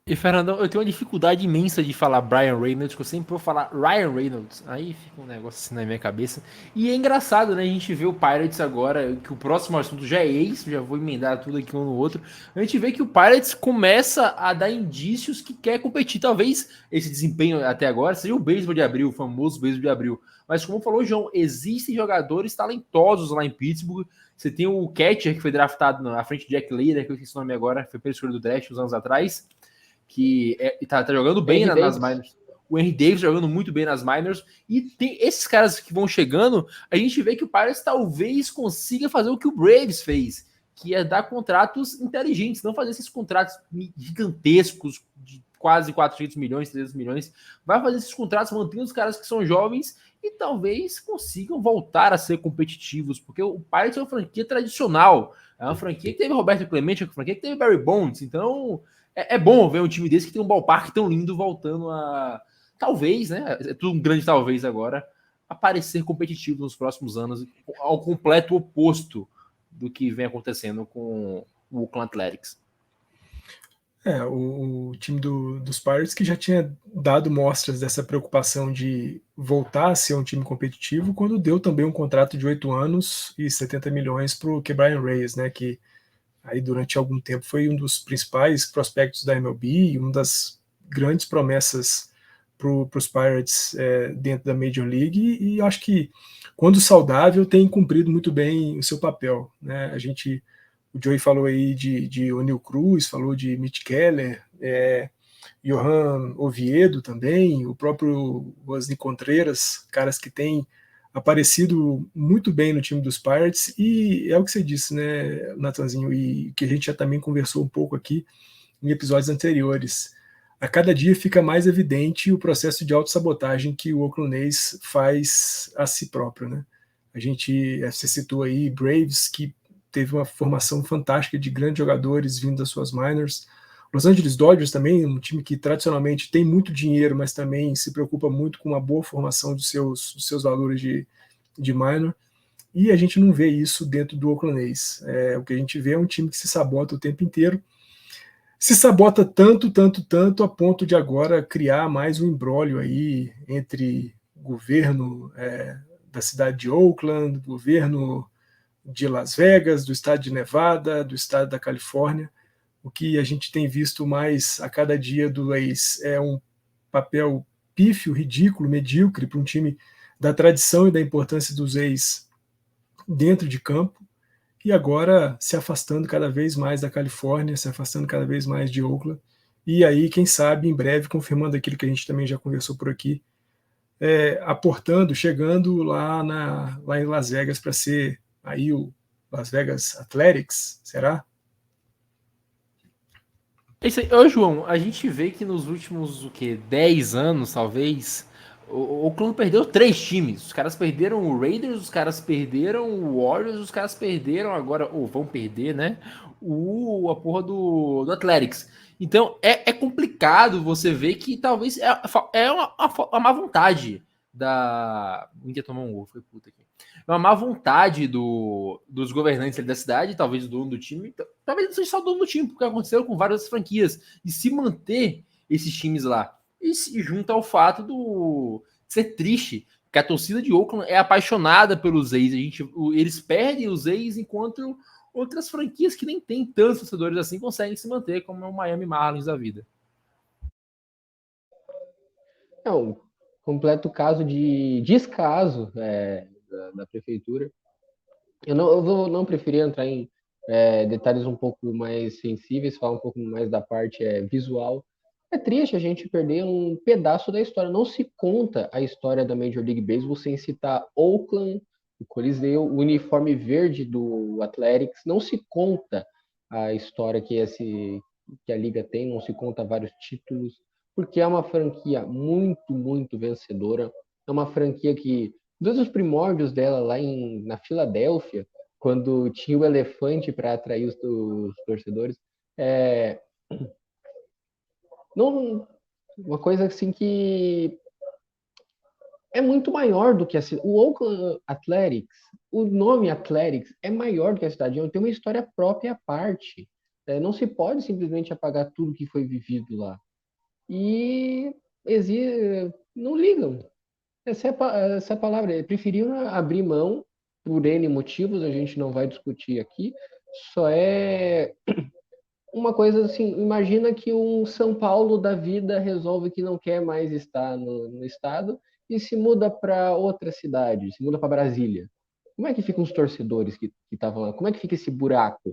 [SPEAKER 1] E, Fernandão, eu tenho uma dificuldade imensa de falar Brian Reynolds, que eu sempre vou falar Ryan Reynolds. Aí fica um negócio assim na minha cabeça. E é engraçado, né? A gente vê o Pirates agora, que o próximo assunto já é esse, já vou emendar tudo aqui um no outro. A gente vê que o Pirates começa a dar indícios que quer competir. Talvez esse desempenho até agora seja o beisebol de abril, o famoso beisebol de abril. Mas como falou o João, existem jogadores talentosos lá em Pittsburgh. Você tem o catcher que foi draftado na frente de Jack Leiter, que eu esqueci o nome agora, foi pela escolha do draft uns anos atrás, que tá jogando bem nas minors. O Henry Davis jogando muito bem nas minors. E tem esses caras que vão chegando, a gente vê que o Pirates talvez consiga fazer o que o Braves fez, que é dar contratos inteligentes, não fazer esses contratos gigantescos de quase 400 milhões, 300 milhões. Vai fazer esses contratos, mantendo os caras que são jovens e talvez consigam voltar a ser competitivos, porque o Pirates é uma franquia tradicional, é uma franquia que teve Roberto Clemente, é uma franquia que teve Barry Bonds, então é bom ver um time desse que tem um ballpark tão lindo voltando a, talvez, né? É tudo um grande talvez agora, aparecer competitivo nos próximos anos, ao completo oposto do que vem acontecendo com o Oakland Athletics.
[SPEAKER 2] O time dos Pirates que já tinha dado mostras dessa preocupação de voltar a ser um time competitivo quando deu também um contrato de 8 anos e 70 milhões para o Ke'Bryan Reyes, né? Que aí durante algum tempo foi um dos principais prospectos da MLB, uma das grandes promessas para os Pirates dentro da Major League, e acho que quando saudável tem cumprido muito bem o seu papel, né? O Joey falou aí de Oneil Cruz, falou de Mitch Keller, Johan Oviedo também, o próprio Wesley Contreras, caras que têm aparecido muito bem no time dos Pirates, e é o que você disse, né, Natanzinho, e que a gente já também conversou um pouco aqui em episódios anteriores. A cada dia fica mais evidente o processo de autossabotagem que o Oakland A's faz a si próprio, né? Você citou aí Braves, que teve uma formação fantástica de grandes jogadores vindo das suas minors. Los Angeles Dodgers também, um time que tradicionalmente tem muito dinheiro, mas também se preocupa muito com uma boa formação dos seus valores de minor. E a gente não vê isso dentro do Oakland A's. O que a gente vê é um time que se sabota o tempo inteiro. Se sabota tanto, a ponto de agora criar mais um imbróglio aí entre governo da cidade de Oakland, governo de Las Vegas, do estado de Nevada, do estado da Califórnia. O que a gente tem visto mais a cada dia do A's é um papel pífio, ridículo, medíocre para um time da tradição e da importância dos A's dentro de campo, e agora se afastando cada vez mais da Califórnia, se afastando cada vez mais de Oakland, e aí, quem sabe, em breve, confirmando aquilo que a gente também já conversou por aqui, aportando, chegando lá em Las Vegas para ser aí o Las Vegas Athletics, será?
[SPEAKER 1] É isso aí. Ô, João, a gente vê que nos últimos, 10 anos, talvez, o Oakland perdeu 3 times. Os caras perderam o Raiders, os caras perderam o Warriors, os caras perderam agora, ou vão perder, né? A porra do Athletics. Então, é complicado você ver que talvez é uma má vontade da... Ninguém tomou um gol, foi puta aqui. É uma má vontade dos governantes ali da cidade, talvez o dono do time, talvez não seja só o dono do time, porque aconteceu com várias franquias, de se manter esses times lá. E se junta ao fato de ser triste, que a torcida de Oakland é apaixonada pelos A's. Eles perdem os A's enquanto outras franquias que nem tem tantos torcedores assim conseguem se manter, como o Miami Marlins da vida.
[SPEAKER 4] É um completo caso de descaso da prefeitura. Eu vou não preferir entrar em detalhes um pouco mais sensíveis, falar um pouco mais da parte visual. É triste a gente perder um pedaço da história. Não se conta a história da Major League Baseball sem citar Oakland, o Coliseu, o uniforme verde do Athletics. Não se conta a história que a liga tem, não se conta vários títulos, porque é uma franquia muito, muito vencedora. É uma franquia que, desde os primórdios dela lá na Filadélfia, quando tinha o elefante para atrair os torcedores, é, não, uma coisa assim que é muito maior do que o Oakland Athletics, o nome Athletics é maior do que a cidade, tem uma história própria à parte. Não se pode simplesmente apagar tudo que foi vivido lá. E não ligam. Essa é a palavra. Preferiram abrir mão por N motivos, a gente não vai discutir aqui. Só é uma coisa assim, imagina que um São Paulo da vida resolve que não quer mais estar no estado e se muda para outra cidade, se muda para Brasília. Como é que ficam os torcedores que estavam lá? Como é que fica esse buraco?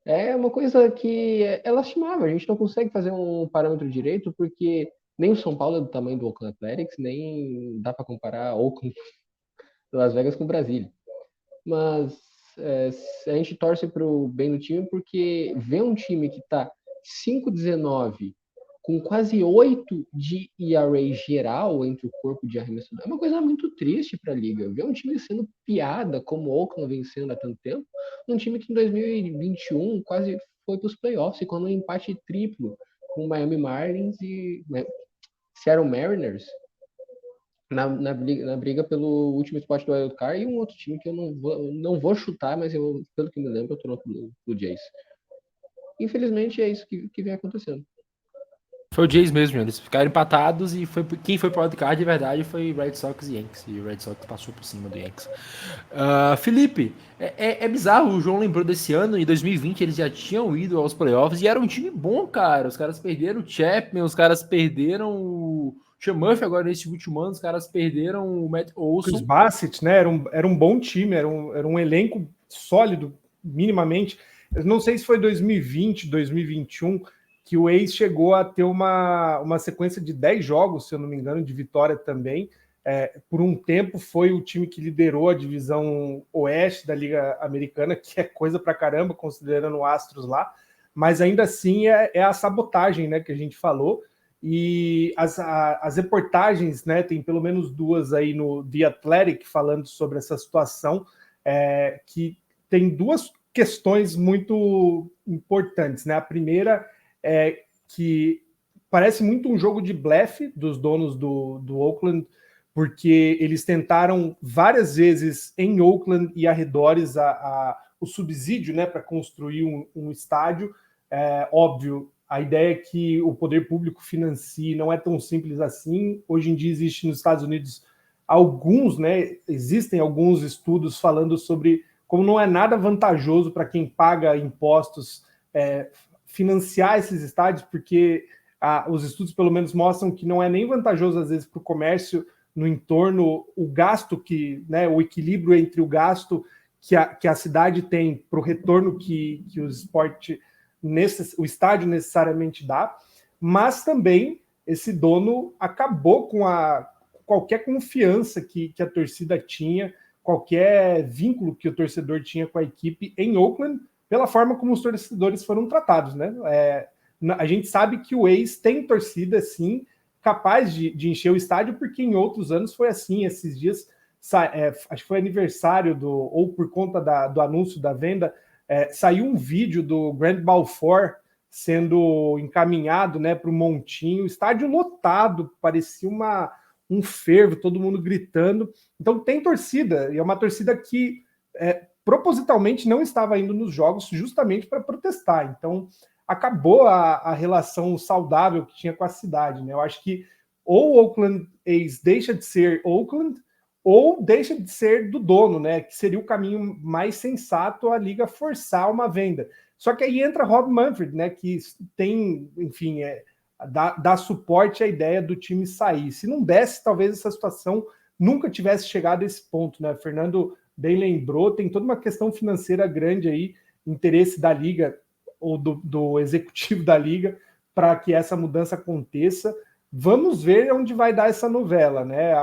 [SPEAKER 4] É uma coisa que é lastimável, a gente não consegue fazer um parâmetro direito, porque nem o São Paulo é do tamanho do Oakland Athletics, nem dá para comparar Oakland, Las Vegas com Brasília. Mas a gente torce para o bem do time, porque ver um time que está 5-19, com quase 8 de ERA geral entre o corpo de arremessador, é uma coisa muito triste para a liga. Ver um time sendo piada, como o Oakland vem sendo há tanto tempo, um time que em 2021 quase foi para os playoffs, com um empate triplo com o Miami Marlins e Seattle Mariners, na briga pelo último spot do Wild Card, e um outro time que eu não vou chutar, mas pelo que me lembro, eu tô no Blue Jays. Infelizmente, é isso que vem acontecendo.
[SPEAKER 1] Foi o Jays mesmo, eles ficaram empatados e quem foi pro wildcard de verdade foi Red Sox e Yankees, e o Red Sox passou por cima do Yankees. Felipe, é bizarro, o João lembrou desse ano, em 2020 eles já tinham ido aos playoffs e era um time bom, cara, os caras perderam o Chapman, os caras perderam o Murphy agora nesse último ano, os caras perderam o Matt Olson.
[SPEAKER 3] Chris Bassett, né, era um bom time, era um elenco sólido, minimamente. Eu não sei se foi 2020, 2021, que o A's chegou a ter uma sequência de 10 jogos, se eu não me engano, de vitória também. Por um tempo foi o time que liderou a divisão oeste da Liga Americana, que é coisa pra caramba, considerando o Astros lá, mas ainda assim é a sabotagem, né, que a gente falou. E as reportagens, né, tem pelo menos duas aí no The Athletic falando sobre essa situação, que tem duas questões muito importantes, né? A primeira é que parece muito um jogo de blefe dos donos do Oakland, porque eles tentaram várias vezes em Oakland e arredores o subsídio, né, para construir um estádio. Óbvio, a ideia é que o poder público financie, não é tão simples assim. Hoje em dia existe nos Estados Unidos existem alguns estudos falando sobre como não é nada vantajoso para quem paga impostos financiar esses estádios, porque os estudos pelo menos mostram que não é nem vantajoso às vezes para o comércio no entorno, o gasto que, né, o equilíbrio entre o gasto que a cidade tem para o retorno que o esporte, o estádio necessariamente dá, mas também esse dono acabou com qualquer confiança que a torcida tinha, qualquer vínculo que o torcedor tinha com a equipe em Oakland, pela forma como os torcedores foram tratados, né? A gente sabe que o A's tem torcida, sim, capaz de encher o estádio, porque em outros anos foi assim. Esses dias, acho que foi aniversário ou por conta do anúncio da venda, saiu um vídeo do Grand Balfour sendo encaminhado, né, para o Montinho, estádio lotado, parecia um fervo, todo mundo gritando. Então tem torcida, e é uma torcida que propositalmente não estava indo nos jogos justamente para protestar. Então acabou a relação saudável que tinha com a cidade, né? Eu acho que ou o Oakland A's deixa de ser Oakland ou deixa de ser do dono, né? Que seria o caminho mais sensato a liga forçar uma venda. Só que aí entra Rob Manfred, né? Que tem, enfim, dá suporte à ideia do time sair. Se não desse, talvez essa situação nunca tivesse chegado a esse ponto, né? Fernando bem lembrou, tem toda uma questão financeira grande aí, interesse da liga ou do executivo da liga para que essa mudança aconteça. Vamos ver onde vai dar essa novela, né?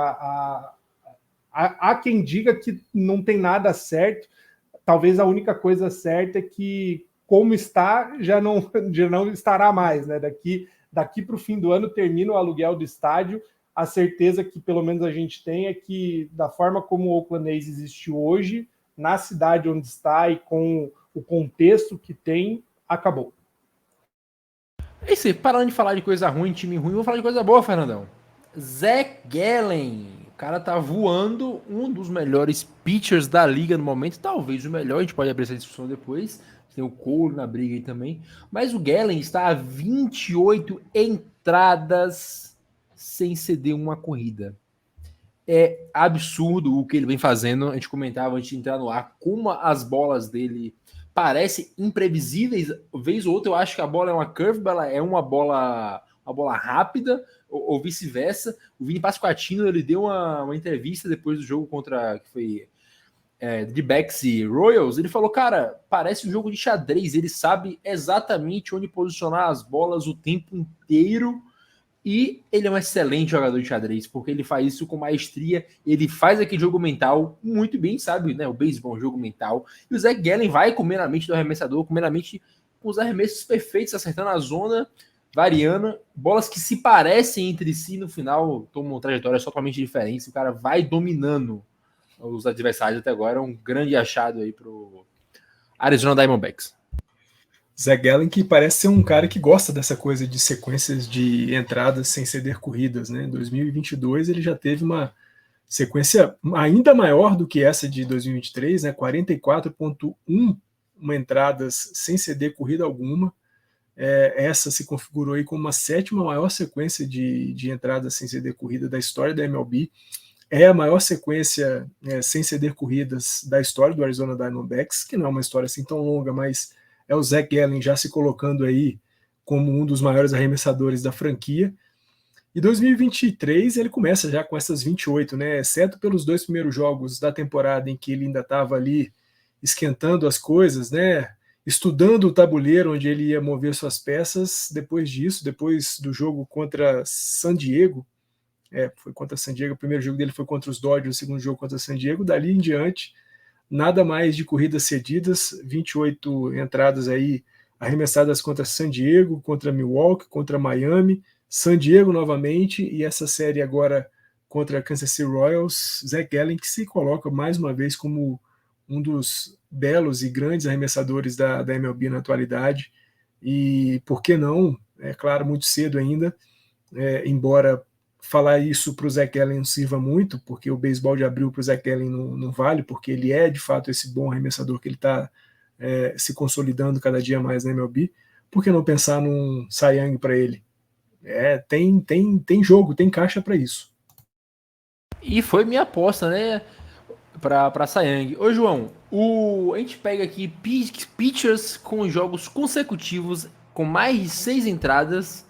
[SPEAKER 3] Há quem diga que não tem nada certo. Talvez a única coisa certa é que, como está, já não estará mais, né? Daqui para o fim do ano termina o aluguel do estádio. A certeza que pelo menos a gente tem é que, da forma como o Oakland A's existe hoje, na cidade onde está e com o contexto que tem, acabou.
[SPEAKER 1] É isso aí, parando de falar de coisa ruim, time ruim, vou falar de coisa boa, Fernandão. Zach Gallen, o cara tá voando, um dos melhores pitchers da liga no momento, talvez o melhor, a gente pode abrir essa discussão depois. Tem o Cole na briga aí também. Mas o Gallen está a 28 entradas sem ceder uma corrida. É absurdo o que ele vem fazendo. A gente comentava antes de entrar no ar como as bolas dele parecem imprevisíveis. Vez ou outra eu acho que a bola é uma curveball, ela é uma bola rápida, ou vice-versa. O Vini Pasquantino, ele deu uma entrevista depois do jogo contra, que foi D-backs e Royals. Ele falou, cara, parece um jogo de xadrez. Ele sabe exatamente onde posicionar as bolas o tempo inteiro. E ele é um excelente jogador de xadrez, porque ele faz isso com maestria, ele faz aquele jogo mental muito bem, sabe, né? O beisebol é um jogo mental. E o Zach Gallen vai comer na mente do arremessador, comer na mente com os arremessos perfeitos, acertando a zona, variando, bolas que se parecem entre si, no final tomam trajetórias totalmente diferentes, o cara vai dominando os adversários até agora, é um grande achado aí pro Arizona Diamondbacks.
[SPEAKER 2] Zach Gallen, que parece ser um cara que gosta dessa coisa de sequências de entradas sem ceder corridas, né? Em 2022 ele já teve uma sequência ainda maior do que essa de 2023, né? 44,1 entradas sem ceder corrida alguma. Essa se configurou aí como a 7ª maior sequência de entradas sem ceder corrida da história da MLB. É a maior sequência sem ceder corridas da história do Arizona Diamondbacks, que não é uma história assim tão longa, mas é o Zach Gallen já se colocando aí como um dos maiores arremessadores da franquia. E 2023 ele começa já com essas 28, né? Exceto pelos 2 primeiros jogos da temporada em que ele ainda estava ali esquentando as coisas, né? Estudando o tabuleiro onde ele ia mover suas peças. Depois disso, depois do jogo contra San Diego, foi contra San Diego, o primeiro jogo dele foi contra os Dodgers, o segundo jogo contra San Diego, dali em diante nada mais de corridas cedidas, 28 entradas aí arremessadas contra San Diego, contra Milwaukee, contra Miami, San Diego novamente, e essa série agora contra Kansas City Royals. Zach Gallen, que se coloca mais uma vez como um dos belos e grandes arremessadores da MLB na atualidade, e por que não, é claro, muito cedo ainda, embora falar isso para o Zach Gallen não sirva muito, porque o beisebol de abril para o Zach Gallen não vale, porque ele é de fato esse bom arremessador que ele está se consolidando cada dia mais na MLB. Por que não pensar num Cy Young para ele? Tem jogo, tem caixa para isso.
[SPEAKER 1] E foi minha aposta, né, para Cy Young. Ô João, a gente pega aqui pitchers com jogos consecutivos com mais de 6 entradas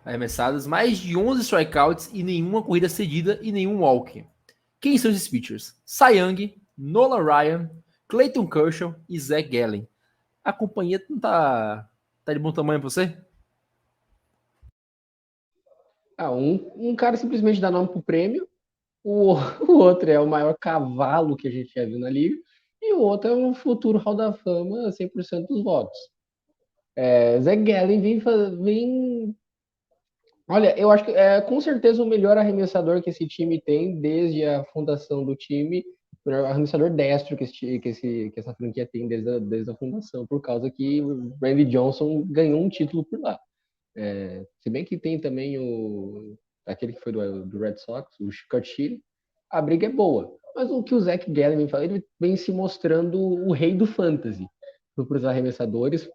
[SPEAKER 1] arremessadas, mais de 11 strikeouts e nenhuma corrida cedida e nenhum walk. Quem são esses pitchers? Cy Young, Nolan Ryan, Clayton Kershaw e Zach Gallen. A companhia não tá de bom tamanho pra você?
[SPEAKER 4] Um cara simplesmente dá nome pro prêmio, o outro é o maior cavalo que a gente já viu na liga, e o outro é um futuro Hall da Fama 100% dos votos. Zach Gallen vem. Olha, eu acho que é com certeza o melhor arremessador que esse time tem desde a fundação do time, o arremessador destro que essa franquia tem desde a fundação, por causa que o Randy Johnson ganhou um título por lá. Se bem que tem também aquele que foi do Red Sox, o Kurt Schilling, a briga é boa. Mas o que o Zach Gallen ele vem se mostrando o rei do fantasy para os arremessadores,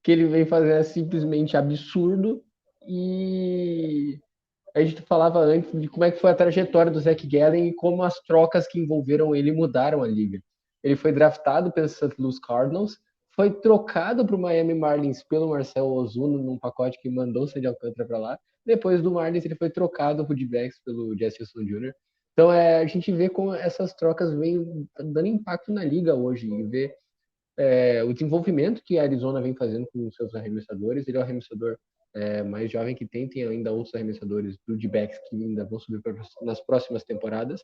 [SPEAKER 4] que ele vem fazer é simplesmente absurdo. E a gente falava antes de como é que foi a trajetória do Zach Gallen e como as trocas que envolveram ele mudaram a liga. Ele foi draftado pelo St. Louis Cardinals, foi trocado para o Miami Marlins pelo Marcell Ozuna num pacote que mandou o Sandy Alcântara para lá. Depois do Marlins ele foi trocado para o D-backs pelo Jesse Houston Jr. Então a gente vê como essas trocas vêm dando impacto na liga hoje e vê o desenvolvimento que a Arizona vem fazendo com os seus arremessadores. Ele é um arremessador mais jovem, que tem ainda outros arremessadores do D-backs que ainda vão subir nas próximas temporadas.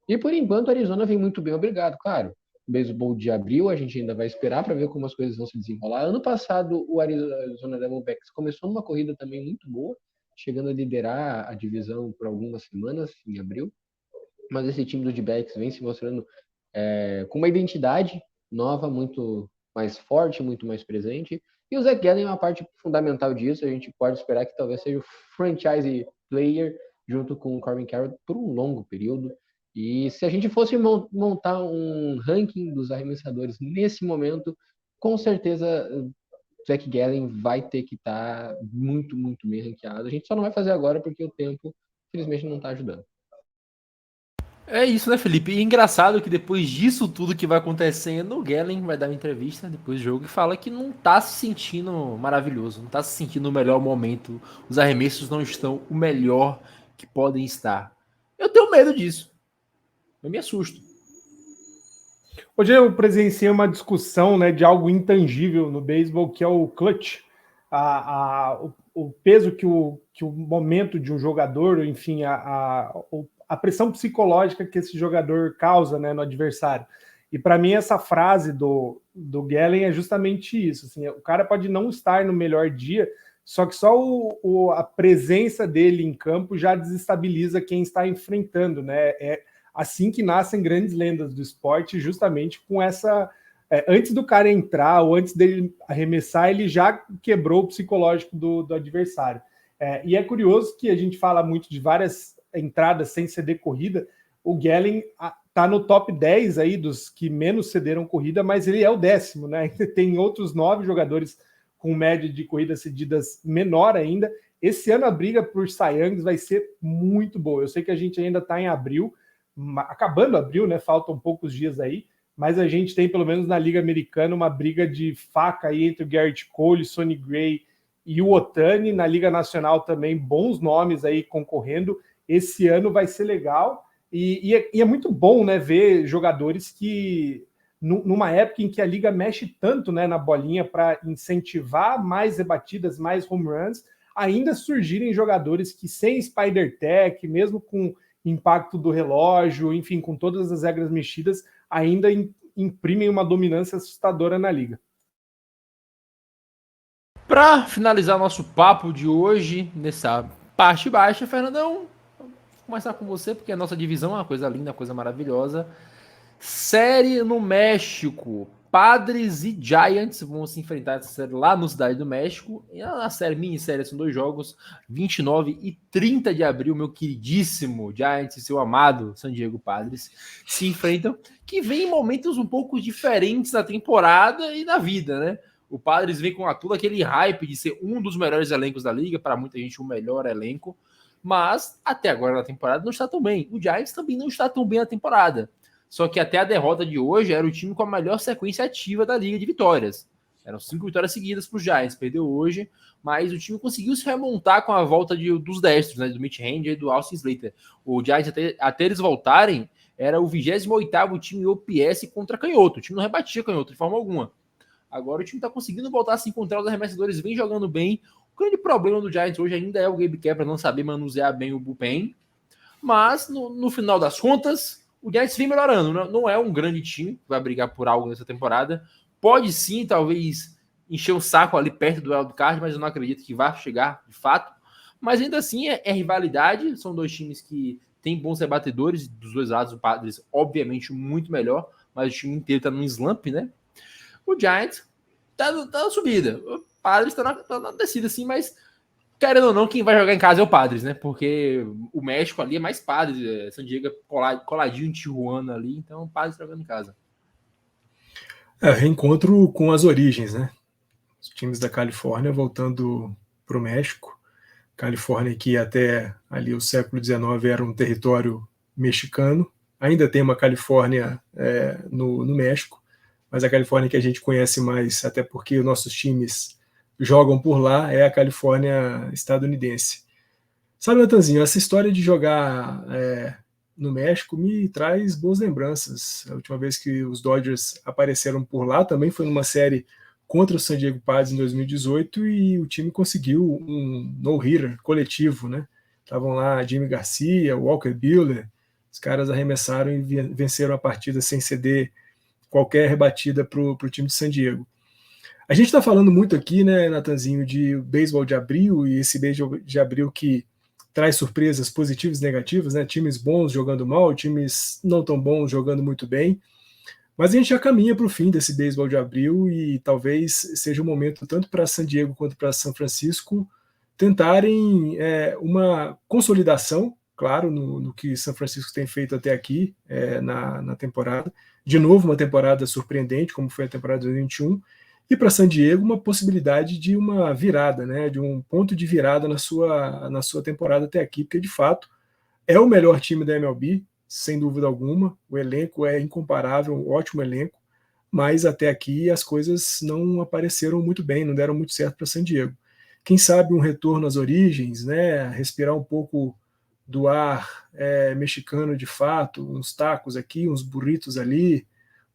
[SPEAKER 4] E por enquanto, a Arizona vem muito bem, obrigado. Claro, o beisebol de abril a gente ainda vai esperar para ver como as coisas vão se desenrolar. Ano passado, o Arizona Diamondbacks começou numa corrida também muito boa, chegando a liderar a divisão por algumas semanas, em abril. Mas esse time do D-backs vem se mostrando com uma identidade nova, muito mais forte, muito mais presente. E o Zach Gallen é uma parte fundamental disso. A gente pode esperar que talvez seja o franchise player junto com o Corbin Carroll por um longo período. E se a gente fosse montar um ranking dos arremessadores nesse momento, com certeza Zach Gallen vai ter que estar muito, muito bem ranqueado. A gente só não vai fazer agora porque o tempo, infelizmente, não está ajudando.
[SPEAKER 1] É isso, né, Felipe? E engraçado que depois disso tudo que vai acontecendo, o Gallen vai dar uma entrevista depois do jogo e fala que não tá se sentindo maravilhoso, não tá se sentindo o melhor momento, os arremessos não estão o melhor que podem estar. Eu tenho medo disso. Eu me assusto.
[SPEAKER 3] Hoje eu presenciei uma discussão, né, de algo intangível no beisebol, que é o clutch. O peso que o momento de um jogador, enfim, a pressão psicológica que esse jogador causa, né, no adversário. E para mim essa frase do Gallen é justamente isso. Assim, o cara pode não estar no melhor dia, só que só a presença dele em campo já desestabiliza quem está enfrentando, né? É assim que nascem grandes lendas do esporte, justamente com essa... antes do cara entrar ou antes dele arremessar, ele já quebrou o psicológico do adversário. E é curioso que a gente fala muito de várias entradas sem ceder corrida. O Gallen está no top 10 aí dos que menos cederam corrida, mas ele é o 10º, né? Tem outros 9 jogadores com média de corridas cedidas menor ainda. Esse ano a briga por Cy Youngs vai ser muito boa. Eu sei que a gente ainda está em abril, acabando abril, né? Faltam poucos dias aí, mas a gente tem, pelo menos na Liga Americana, uma briga de faca aí entre o Garrett Cole, Sonny Gray e o Ohtani. Na Liga Nacional também, bons nomes aí concorrendo. Esse ano vai ser legal e é muito bom, né, ver jogadores que, numa época em que a Liga mexe tanto, né, na bolinha para incentivar mais rebatidas, mais home runs, ainda surgirem jogadores que sem Spider Tech, mesmo com impacto do relógio, enfim, com todas as regras mexidas, ainda imprimem uma dominância assustadora na Liga.
[SPEAKER 1] Para finalizar nosso papo de hoje, nessa parte baixa, Fernandão, vou começar com você, porque a nossa divisão é uma coisa linda, uma coisa maravilhosa. Série no México. Padres e Giants vão se enfrentar essa série lá no Cidade do México. E a série, minissérie, são 2 jogos, 29 e 30 de abril, meu queridíssimo Giants e seu amado San Diego Padres se enfrentam, que vem em momentos um pouco diferentes na temporada e na vida, né? O Padres vem com todo aquele hype de ser um dos melhores elencos da liga, para muita gente o melhor elenco, mas até agora na temporada não está tão bem. O Giants também não está tão bem na temporada. Só que até a derrota de hoje era o time com a melhor sequência ativa da liga de vitórias. Eram 5 vitórias seguidas para os Giants. Perdeu hoje, mas o time conseguiu se remontar com a volta dos destros, né, do Mitch Haniger e do Austin Slater. O Giants, até eles voltarem, era o 28º time OPS contra canhoto. O time não rebatia canhoto de forma alguma. Agora o time está conseguindo voltar a se encontrar, os arremessadores vêm jogando bem. O grande problema do Giants hoje ainda é o Gabe Kapler não saber manusear bem o bullpen. Mas, no final das contas, o Giants vem melhorando. Não é um grande time que vai brigar por algo nessa temporada. Pode sim, talvez, encher o saco ali perto do wildcard, mas eu não acredito que vá chegar de fato. Mas ainda assim é rivalidade. São 2 times que têm bons rebatedores dos 2 lados. O Padres, obviamente, muito melhor, mas o time inteiro está num slump, né? O Giants tá na subida. O Padres tá na descida, assim, mas querendo ou não, quem vai jogar em casa é o Padres, né? Porque o México ali é mais Padres, San Diego coladinho em Tijuana ali, então o Padres jogando em casa.
[SPEAKER 2] Reencontro com as origens, né? Os times da Califórnia voltando para o México. Califórnia que até ali o século XIX era um território mexicano. Ainda tem uma Califórnia no México, mas a Califórnia que a gente conhece mais, até porque os nossos times jogam por lá, é a Califórnia estadunidense. Sabe, Natanzinho, essa história de jogar no México me traz boas lembranças. A última vez que os Dodgers apareceram por lá também foi numa série contra o San Diego Padres em 2018 e o time conseguiu um no-hitter coletivo, né? Estavam lá Jimmy Garcia, Walker Buehler, os caras arremessaram e venceram a partida sem ceder qualquer rebatida para o time de San Diego. A gente está falando muito aqui, né, Natanzinho, de beisebol de abril, e esse beisebol de abril que traz surpresas positivas e negativas, né? Times bons jogando mal, times não tão bons jogando muito bem. Mas a gente já caminha para o fim desse beisebol de abril e talvez seja o momento, tanto para San Diego quanto para São Francisco, tentarem uma consolidação, claro, no que São Francisco tem feito até aqui na temporada. De novo, uma temporada surpreendente, como foi a temporada de 2021. E para San Diego, uma possibilidade de uma virada, né, de um ponto de virada na sua temporada até aqui, porque de fato é o melhor time da MLB, sem dúvida alguma. O elenco é incomparável, um ótimo elenco, mas até aqui as coisas não apareceram muito bem, não deram muito certo para San Diego. Quem sabe um retorno às origens, né, respirar um pouco do ar mexicano de fato, uns tacos aqui, uns burritos ali,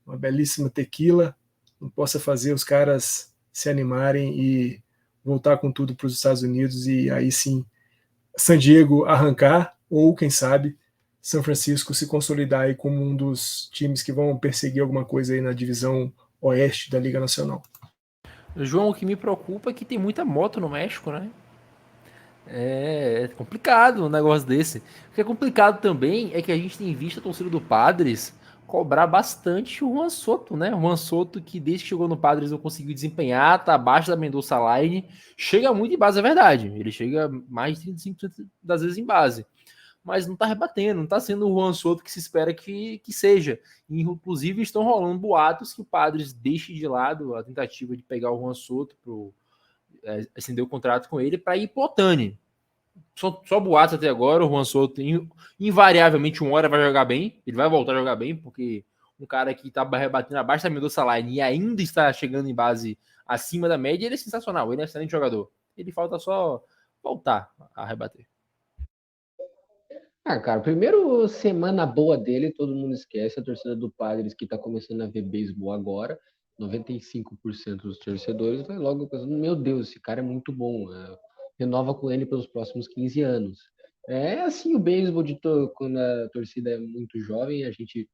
[SPEAKER 2] uma belíssima tequila, não possa fazer os caras se animarem e voltar com tudo para os Estados Unidos e aí sim San Diego arrancar, ou quem sabe São Francisco se consolidar aí como um dos times que vão perseguir alguma coisa aí na divisão oeste da Liga Nacional.
[SPEAKER 1] João, o que me preocupa é que tem muita moto no México, né? É complicado um negócio desse. O que é complicado também é que a gente tem visto a torcida do Padres cobrar bastante o Juan Soto, né? O Juan Soto, que desde que chegou no Padres não conseguiu desempenhar, tá abaixo da Mendoza Line, chega muito em base, é verdade. Ele chega mais de 35% das vezes em base. Mas não tá rebatendo, não tá sendo o Juan Soto que se espera que seja. E, inclusive, estão rolando boatos que o Padres deixe de lado a tentativa de pegar o Juan Soto para acender o contrato com ele para ir pro Ohtani. Só boatos até agora. O Juan Soto invariavelmente uma hora vai jogar bem, ele vai voltar a jogar bem, porque um cara que tá rebatendo abaixo da Mendoza Line e ainda está chegando em base acima da média, ele é sensacional, ele é um excelente jogador. Ele falta só voltar a rebater.
[SPEAKER 4] Cara, primeiro semana boa dele, todo mundo esquece, a torcida do Padres que tá começando a ver beisebol agora, 95% dos torcedores vai logo pensando, meu Deus, esse cara é muito bom, renova com ele pelos próximos 15 anos. É assim o beisebol quando a torcida é muito jovem, a gente,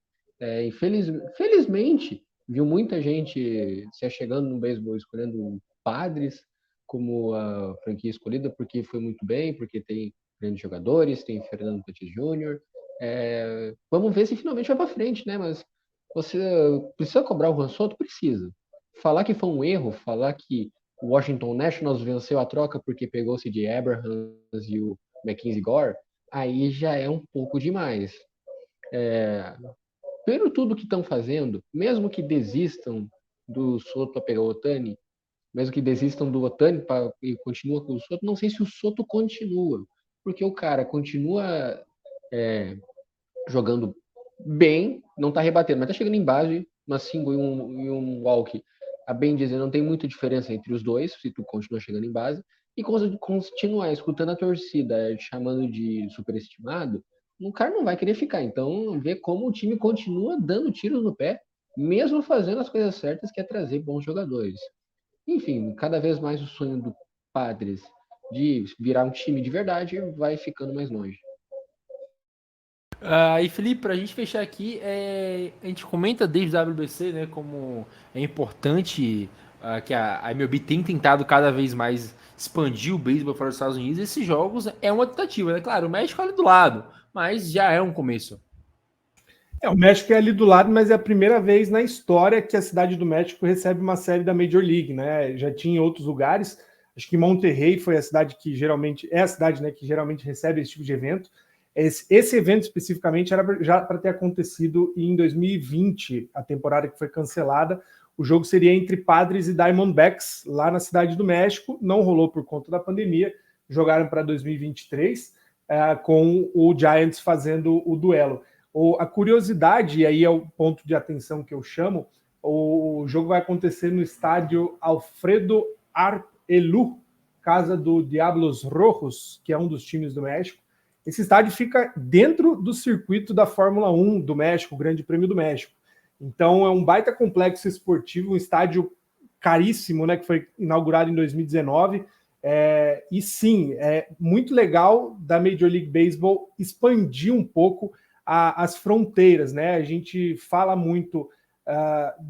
[SPEAKER 4] felizmente, viu muita gente se achegando no beisebol, escolhendo Padres como a franquia escolhida, porque foi muito bem, porque tem grandes jogadores, tem Fernando Tatis Jr. Vamos ver se finalmente vai para frente, né? Mas você precisa cobrar o Juan Soto? Precisa. Falar que foi um erro, falar que o Washington Nationals venceu a troca porque pegou o C.J. Abrams e o Mackenzie Gore, aí já é um pouco demais. Pelo tudo que estão fazendo, mesmo que desistam do Soto para pegar o Ohtani, mesmo que desistam do Ohtani e continua com o Soto, não sei se o Soto continua, porque o cara continua jogando bem, não tá rebatendo, mas tá chegando em base, uma single e um walk, a bem dizer, não tem muita diferença entre os dois, se tu continua chegando em base, e continuar escutando a torcida chamando de superestimado, o cara não vai querer ficar. Então, ver como o time continua dando tiros no pé, mesmo fazendo as coisas certas, que é trazer bons jogadores. Enfim, cada vez mais o sonho do Padres de virar um time de verdade vai ficando mais longe.
[SPEAKER 1] E Felipe, para a gente fechar aqui, a gente comenta desde a WBC, né, como é importante que a MLB tem tentado cada vez mais expandir o beisebol fora dos Estados Unidos. Esses jogos é uma tentativa, né? Claro, o México é ali do lado, mas já é um começo.
[SPEAKER 3] O México é ali do lado, mas é a primeira vez na história que a cidade do México recebe uma série da Major League, né? Já tinha em outros lugares. Acho que Monterrey foi a cidade que geralmente né, que geralmente recebe esse tipo de evento. Esse evento especificamente era já para ter acontecido em 2020, a temporada que foi cancelada. O jogo seria entre Padres e Diamondbacks, lá na cidade do México. Não rolou por conta da pandemia. Jogaram para 2023, com o Giants fazendo o duelo. A curiosidade, e aí é o ponto de atenção que eu chamo, o jogo vai acontecer no estádio Alfredo Arelu, casa do Diablos Rojos, que é um dos times do México. Esse estádio fica dentro do circuito da Fórmula 1 do México, o Grande Prêmio do México. Então é um baita complexo esportivo, um estádio caríssimo, né, que foi inaugurado em 2019. E sim, é muito legal da Major League Baseball expandir um pouco as fronteiras, né? A gente fala muito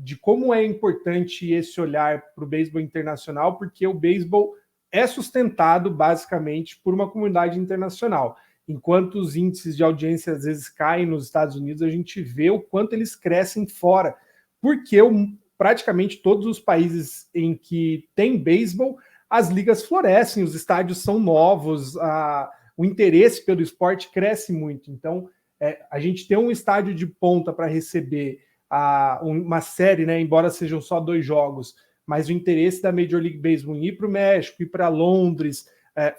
[SPEAKER 3] de como é importante esse olhar para o beisebol internacional, porque o beisebol é sustentado basicamente por uma comunidade internacional. Enquanto os índices de audiência às vezes caem nos Estados Unidos, a gente vê o quanto eles crescem fora, porque praticamente todos os países em que tem beisebol, as ligas florescem, os estádios são novos, o interesse pelo esporte cresce muito. Então, a gente tem um estádio de ponta para receber uma série, né, embora sejam só 2 jogos, mas o interesse da Major League Baseball em ir para o México, ir para Londres,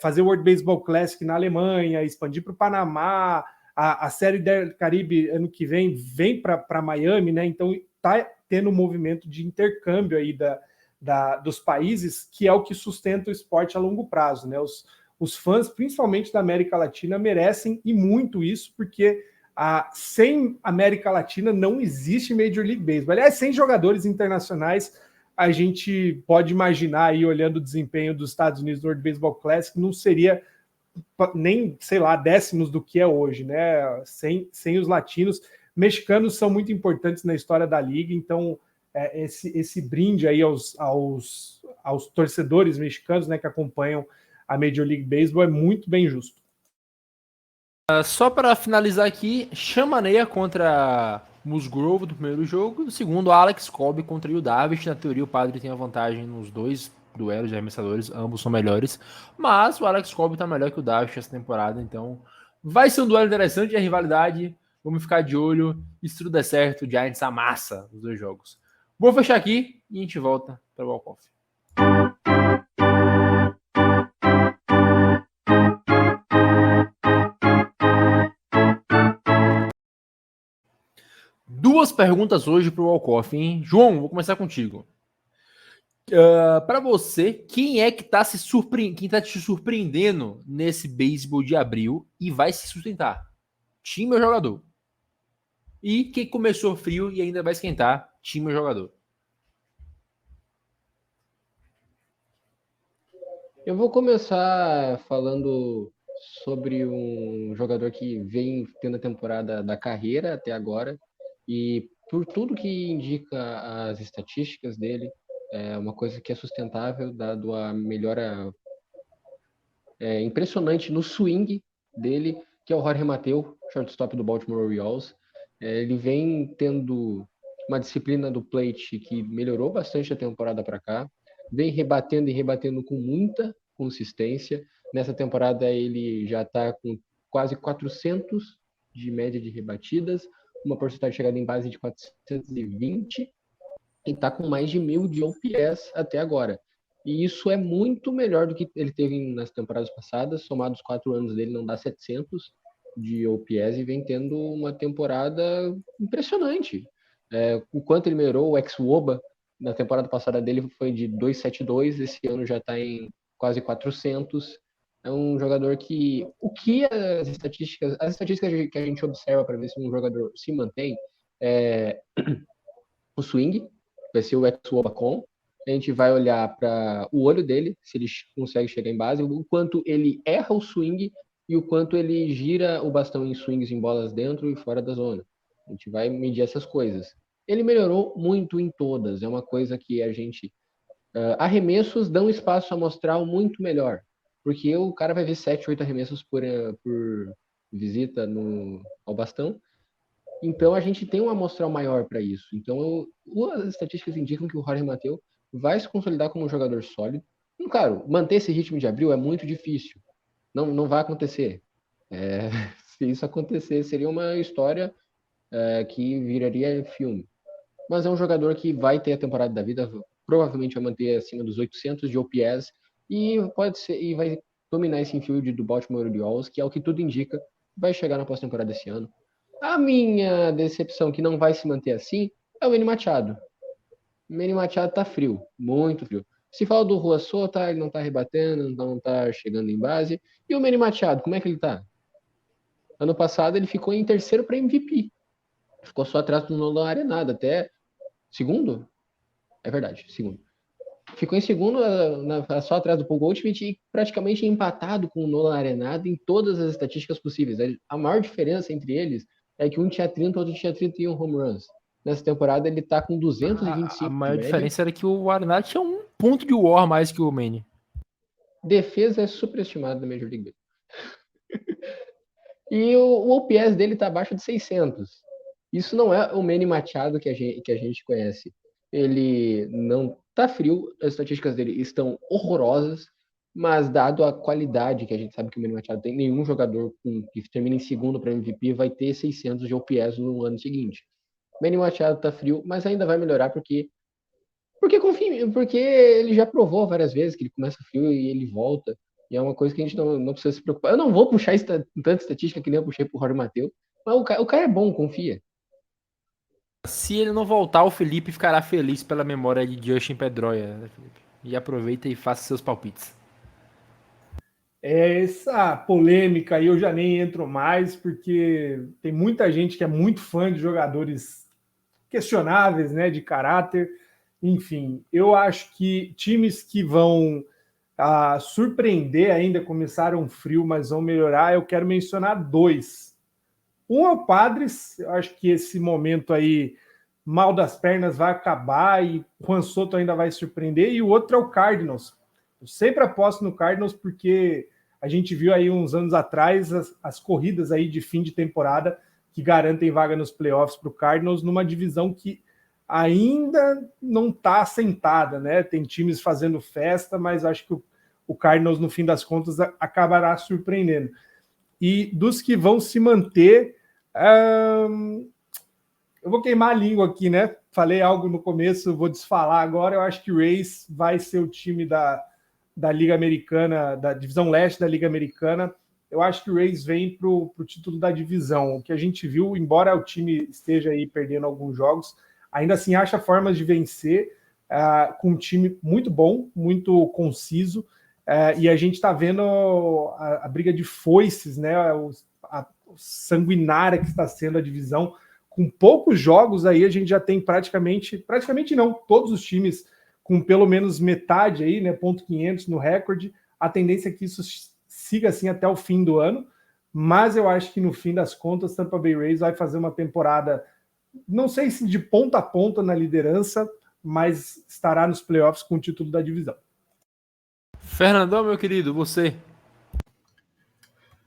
[SPEAKER 3] fazer o World Baseball Classic na Alemanha, expandir para o Panamá, a série do Caribe ano que vem para Miami, né? Então está tendo um movimento de intercâmbio aí dos países, que é o que sustenta o esporte a longo prazo, né? Os fãs, principalmente da América Latina, merecem e muito isso, porque sem América Latina não existe Major League Baseball. Aliás, sem jogadores internacionais, a gente pode imaginar aí, olhando o desempenho dos Estados Unidos no World Baseball Classic, não seria nem, sei lá, décimos do que é hoje, né? Sem os latinos. Mexicanos são muito importantes na história da liga, então esse brinde aí aos torcedores mexicanos, né, que acompanham a Major League Baseball é muito bem justo.
[SPEAKER 1] Só para finalizar aqui, Chamaneia contra Musgrove do primeiro jogo, no segundo, Alex Cobb contra o Darvish. Na teoria, o Padre tem a vantagem nos 2 duelos de arremessadores, ambos são melhores, mas o Alex Cobb tá melhor que o Darvish essa temporada, então vai ser um duelo interessante, a rivalidade, vamos ficar de olho, e se tudo der certo, o Giants amassa os 2 jogos. Vou fechar aqui e a gente volta para o walk-off. Duas perguntas hoje para o walk-off, hein? João, vou começar contigo. Para você, quem é que tá te surpreendendo nesse beisebol de abril e vai se sustentar? Time ou jogador? E quem começou frio e ainda vai esquentar? Time ou jogador?
[SPEAKER 4] Eu vou começar falando sobre um jogador que vem tendo a temporada da carreira até agora, e por tudo que indica as estatísticas dele, é uma coisa que é sustentável, dado a melhora impressionante no swing dele, que é o Jorge Mateo, shortstop do Baltimore Orioles. Ele vem tendo uma disciplina do plate que melhorou bastante da temporada para cá, vem rebatendo e rebatendo com muita consistência. Nessa temporada ele já está com quase 400 de média de rebatidas, uma porcentagem de chegada em base de 420 e está com mais de 1.000 de OPS até agora. E isso é muito melhor do que ele teve nas temporadas passadas. Somados 4 anos dele, não dá 700 de OPS e vem tendo uma temporada impressionante. O quanto ele melhorou, o ex-WOBA na temporada passada dele foi de 272, esse ano já está em quase 400. É um jogador que... as estatísticas que a gente observa para ver se um jogador se mantém é o swing, vai ser o ex-WOBA com. A gente vai olhar para o olho dele, se ele consegue chegar em base, o quanto ele erra o swing e o quanto ele gira o bastão em swings em bolas dentro e fora da zona. A gente vai medir essas coisas. Ele melhorou muito em todas, é uma coisa que a gente... arremessos dão espaço amostral muito melhor, porque o cara vai ver 7, 8 arremessos por visita ao bastão. Então a gente tem uma amostral maior para isso. Então as estatísticas indicam que o Jorge Mateo vai se consolidar como um jogador sólido. E, claro, manter esse ritmo de abril é muito difícil. Não vai acontecer. Se isso acontecer, seria uma história que viraria filme. Mas é um jogador que vai ter a temporada da vida, provavelmente vai manter acima dos 800 de OPS e vai dominar esse infield do Baltimore Orioles, que é o que tudo indica, vai chegar na pós-temporada desse ano. A minha decepção, que não vai se manter assim, é o Manny Machado. O Manny Machado tá frio, muito frio. Se fala do Rua Sota, ele não tá rebatendo, não tá chegando em base. E o Manny Machado, como é que ele tá? Ano passado ele ficou em terceiro para MVP. Ficou só atrás do Nolan Arenado, até segundo? É verdade, segundo. ficou em segundo, só atrás do Paul Goldschmidt e praticamente empatado com o Nolan Arenado em todas as estatísticas possíveis. A maior diferença entre eles é que um tinha 30, o outro tinha 31 home runs. Nessa temporada ele tá com 225
[SPEAKER 1] A maior
[SPEAKER 4] de média.
[SPEAKER 1] diferença era que o Arenado tinha 1 ponto de WAR mais que o Manny.
[SPEAKER 4] Defesa é superestimada na Major League Baseball. E o OPS dele tá abaixo de 600. Isso não é o Manny Machado que a gente conhece. Ele não tá frio, as estatísticas dele estão horrorosas, mas dado a qualidade que a gente sabe que o Manny Machado tem, nenhum jogador que termina em segundo para MVP vai ter 600 de OPS no ano seguinte. Manny Machado tá frio, mas ainda vai melhorar porque confia, porque ele já provou várias vezes que ele começa frio e ele volta. E é uma coisa que a gente não precisa se preocupar. Eu não vou puxar tanta estatística que nem eu puxei pro Jorge Mateus, mas o cara é bom, confia.
[SPEAKER 1] Se ele não voltar, o Felipe ficará feliz pela memória de Justin Pedroia, né, Felipe? E aproveita e faça seus palpites.
[SPEAKER 3] Essa polêmica aí eu já nem entro mais, porque tem muita gente que é muito fã de jogadores questionáveis, né, de caráter. Enfim, eu acho que times que vão surpreender ainda começaram frio, mas vão melhorar. Eu quero mencionar 2. Um é o Padres, eu acho que esse momento aí, mal das pernas, vai acabar e o Juan Soto ainda vai surpreender. E o outro é o Cardinals. Eu sempre aposto no Cardinals porque a gente viu aí uns anos atrás as corridas aí de fim de temporada que garantem vaga nos playoffs para o Cardinals numa divisão que ainda não está assentada, né? Tem times fazendo festa, mas acho que o Cardinals, no fim das contas, acabará surpreendendo. E dos que vão se manter, eu vou queimar a língua aqui, né? Falei algo no começo, vou desfalar agora. Eu acho que o Rays vai ser o time da Liga Americana, da divisão leste da Liga Americana. Eu acho que o Rays vem para o título da divisão. O que a gente viu, embora o time esteja aí perdendo alguns jogos, ainda assim acha formas de vencer com um time muito bom, muito conciso. E a gente está vendo a briga de foices, né? A sanguinária que está sendo a divisão. Com poucos jogos aí, a gente já tem praticamente não, todos os times com pelo menos metade aí, né? .500 no recorde. A tendência é que isso siga assim até o fim do ano, mas eu acho que no fim das contas, Tampa Bay Rays vai fazer uma temporada, não sei se de ponta a ponta na liderança, mas estará nos playoffs com o título da divisão.
[SPEAKER 1] Fernandão, meu querido, você?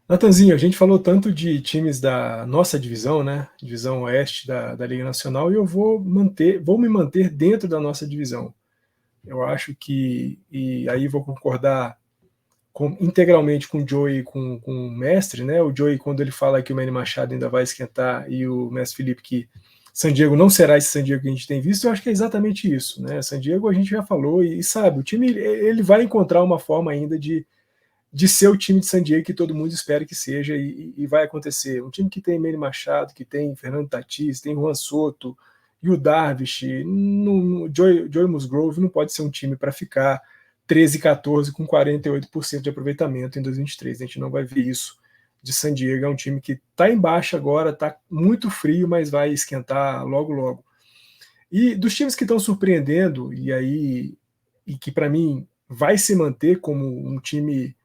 [SPEAKER 2] Natanzinho, a gente falou tanto de times da nossa divisão, né? Divisão Oeste da Liga Nacional, e eu vou me manter dentro da nossa divisão. Eu acho que, e aí vou concordar integralmente com o Joey e com o Mestre, né? O Joey, quando ele fala que o Manny Machado ainda vai esquentar, e o Mestre Felipe que San Diego não será esse San Diego que a gente tem visto, eu acho que é exatamente isso, né? San Diego a gente já falou e sabe, o time ele vai encontrar uma forma ainda de ser o time de San Diego que todo mundo espera que seja e vai acontecer. Um time que tem Manny Machado, que tem Fernando Tatis, tem Juan Soto, e o Darvish, Joey Musgrove não pode ser um time para ficar 13-14 com 48% de aproveitamento em 2023. A gente não vai ver isso de San Diego. É um time que está em baixa agora, está muito frio, mas vai esquentar logo, logo. E dos times que estão surpreendendo, e que para mim vai se manter como um time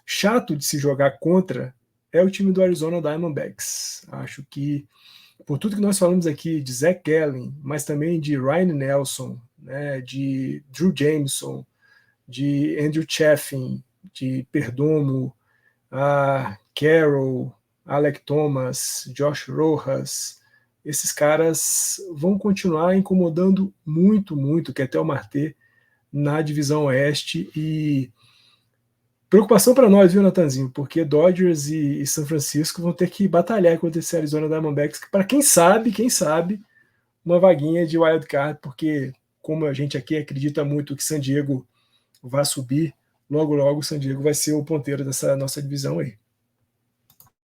[SPEAKER 2] chato de se jogar contra, é o time do Arizona Diamondbacks. Acho que, por tudo que nós falamos aqui de Zach Gallen, mas também de Ryan Nelson, né, de Drew Jameson, de Andrew Chaffin, de Perdomo, Carroll, Alec Thomas, Josh Rojas, esses caras vão continuar incomodando muito, muito Ketel Marte na divisão Oeste. E preocupação para nós, viu, Natanzinho? Porque Dodgers e São Francisco vão ter que batalhar contra esse Arizona Diamondbacks, para quem sabe, uma vaguinha de wild card, porque como a gente aqui acredita muito que San Diego vai subir, logo o San Diego vai ser o ponteiro dessa nossa divisão aí.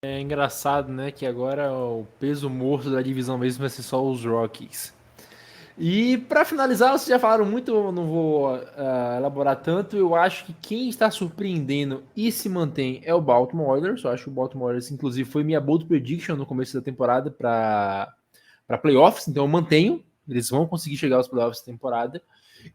[SPEAKER 1] É engraçado, né, que agora o peso morto da divisão mesmo vai ser só os Rockies. E para finalizar, vocês já falaram muito, eu não vou elaborar tanto. Eu acho que quem está surpreendendo e se mantém é o Baltimore Orioles. Eu acho que o Baltimore Orioles, inclusive, foi minha bold prediction no começo da temporada para playoffs, então eu mantenho. Eles vão conseguir chegar aos playoffs da temporada.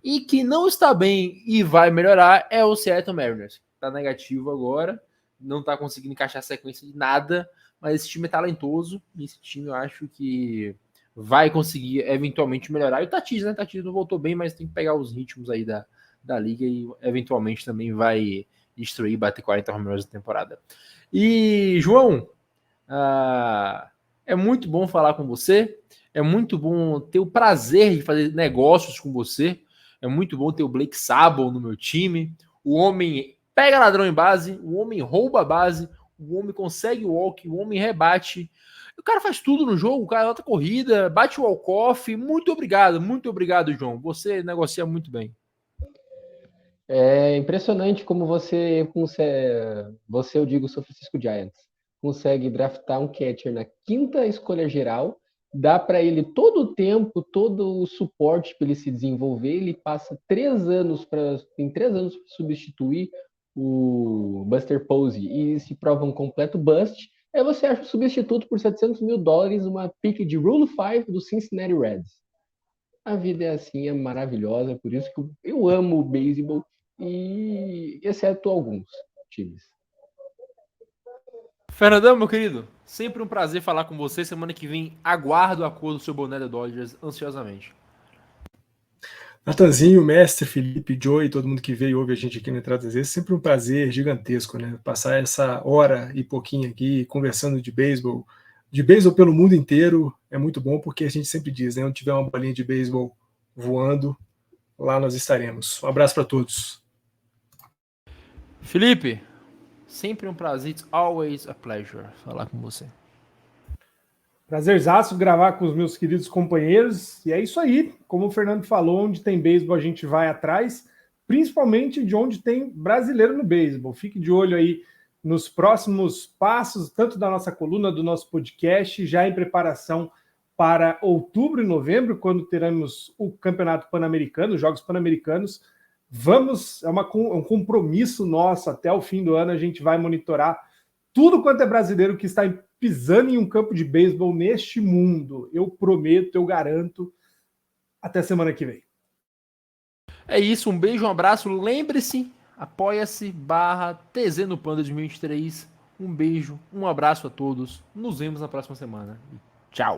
[SPEAKER 1] E que não está bem e vai melhorar é o Seattle Mariners. Está negativo agora, não está conseguindo encaixar a sequência de nada, mas esse time é talentoso e esse time eu acho que vai conseguir eventualmente melhorar. E o Tatis, né? O Tatis não voltou bem, mas tem que pegar os ritmos aí da liga e eventualmente também vai destruir, bater 40 home runs na temporada. E, João, é muito bom falar com você, é muito bom ter o prazer de fazer negócios com você, é muito bom ter o Blake Sabol no meu time, o homem pega ladrão em base, o homem rouba a base, o homem consegue walk, o homem rebate, o cara faz tudo no jogo, o cara nota corrida, bate o walk-off, muito obrigado, João, você negocia muito bem.
[SPEAKER 4] É impressionante como você consegue, eu digo, São Francisco Giants, consegue draftar um catcher na 5ª escolha geral, dá para ele todo o tempo, todo o suporte para ele se desenvolver, ele passa 3 anos para substituir o Buster Posey e se prova um completo bust. Aí você acha o substituto por $700 mil, uma pick de Rule 5 do Cincinnati Reds. A vida é assim, é maravilhosa, por isso que eu amo o beisebol, e exceto alguns times.
[SPEAKER 1] Fernandão, meu querido, sempre um prazer falar com você. Semana que vem, aguardo a cor do seu boné da Dodgers ansiosamente.
[SPEAKER 2] Natanzinho, mestre, Felipe, Joey, todo mundo que veio e ouve a gente aqui no Entrada das Vezes, sempre um prazer gigantesco, né? Passar essa hora e pouquinho aqui conversando de beisebol pelo mundo inteiro é muito bom, porque a gente sempre diz, né? Onde tiver uma bolinha de beisebol voando, lá nós estaremos. Um abraço para todos.
[SPEAKER 1] Felipe, sempre um prazer, it's always a pleasure falar com você.
[SPEAKER 3] Prazerzaço gravar com os meus queridos companheiros. E é isso aí. Como o Fernando falou, onde tem beisebol a gente vai atrás, principalmente de onde tem brasileiro no beisebol. Fique de olho aí nos próximos passos, tanto da nossa coluna, do nosso podcast, já em preparação para outubro e novembro, quando teremos o Campeonato Pan-Americano, os Jogos Pan-Americanos. É um compromisso nosso, até o fim do ano a gente vai monitorar tudo quanto é brasileiro que está pisando em um campo de beisebol neste mundo. Eu prometo, eu garanto. Até semana que vem.
[SPEAKER 1] É isso, um beijo, um abraço. Lembre-se, apoia-se /TZ no Panda 2023. Um beijo, um abraço a todos. Nos vemos na próxima semana. Tchau.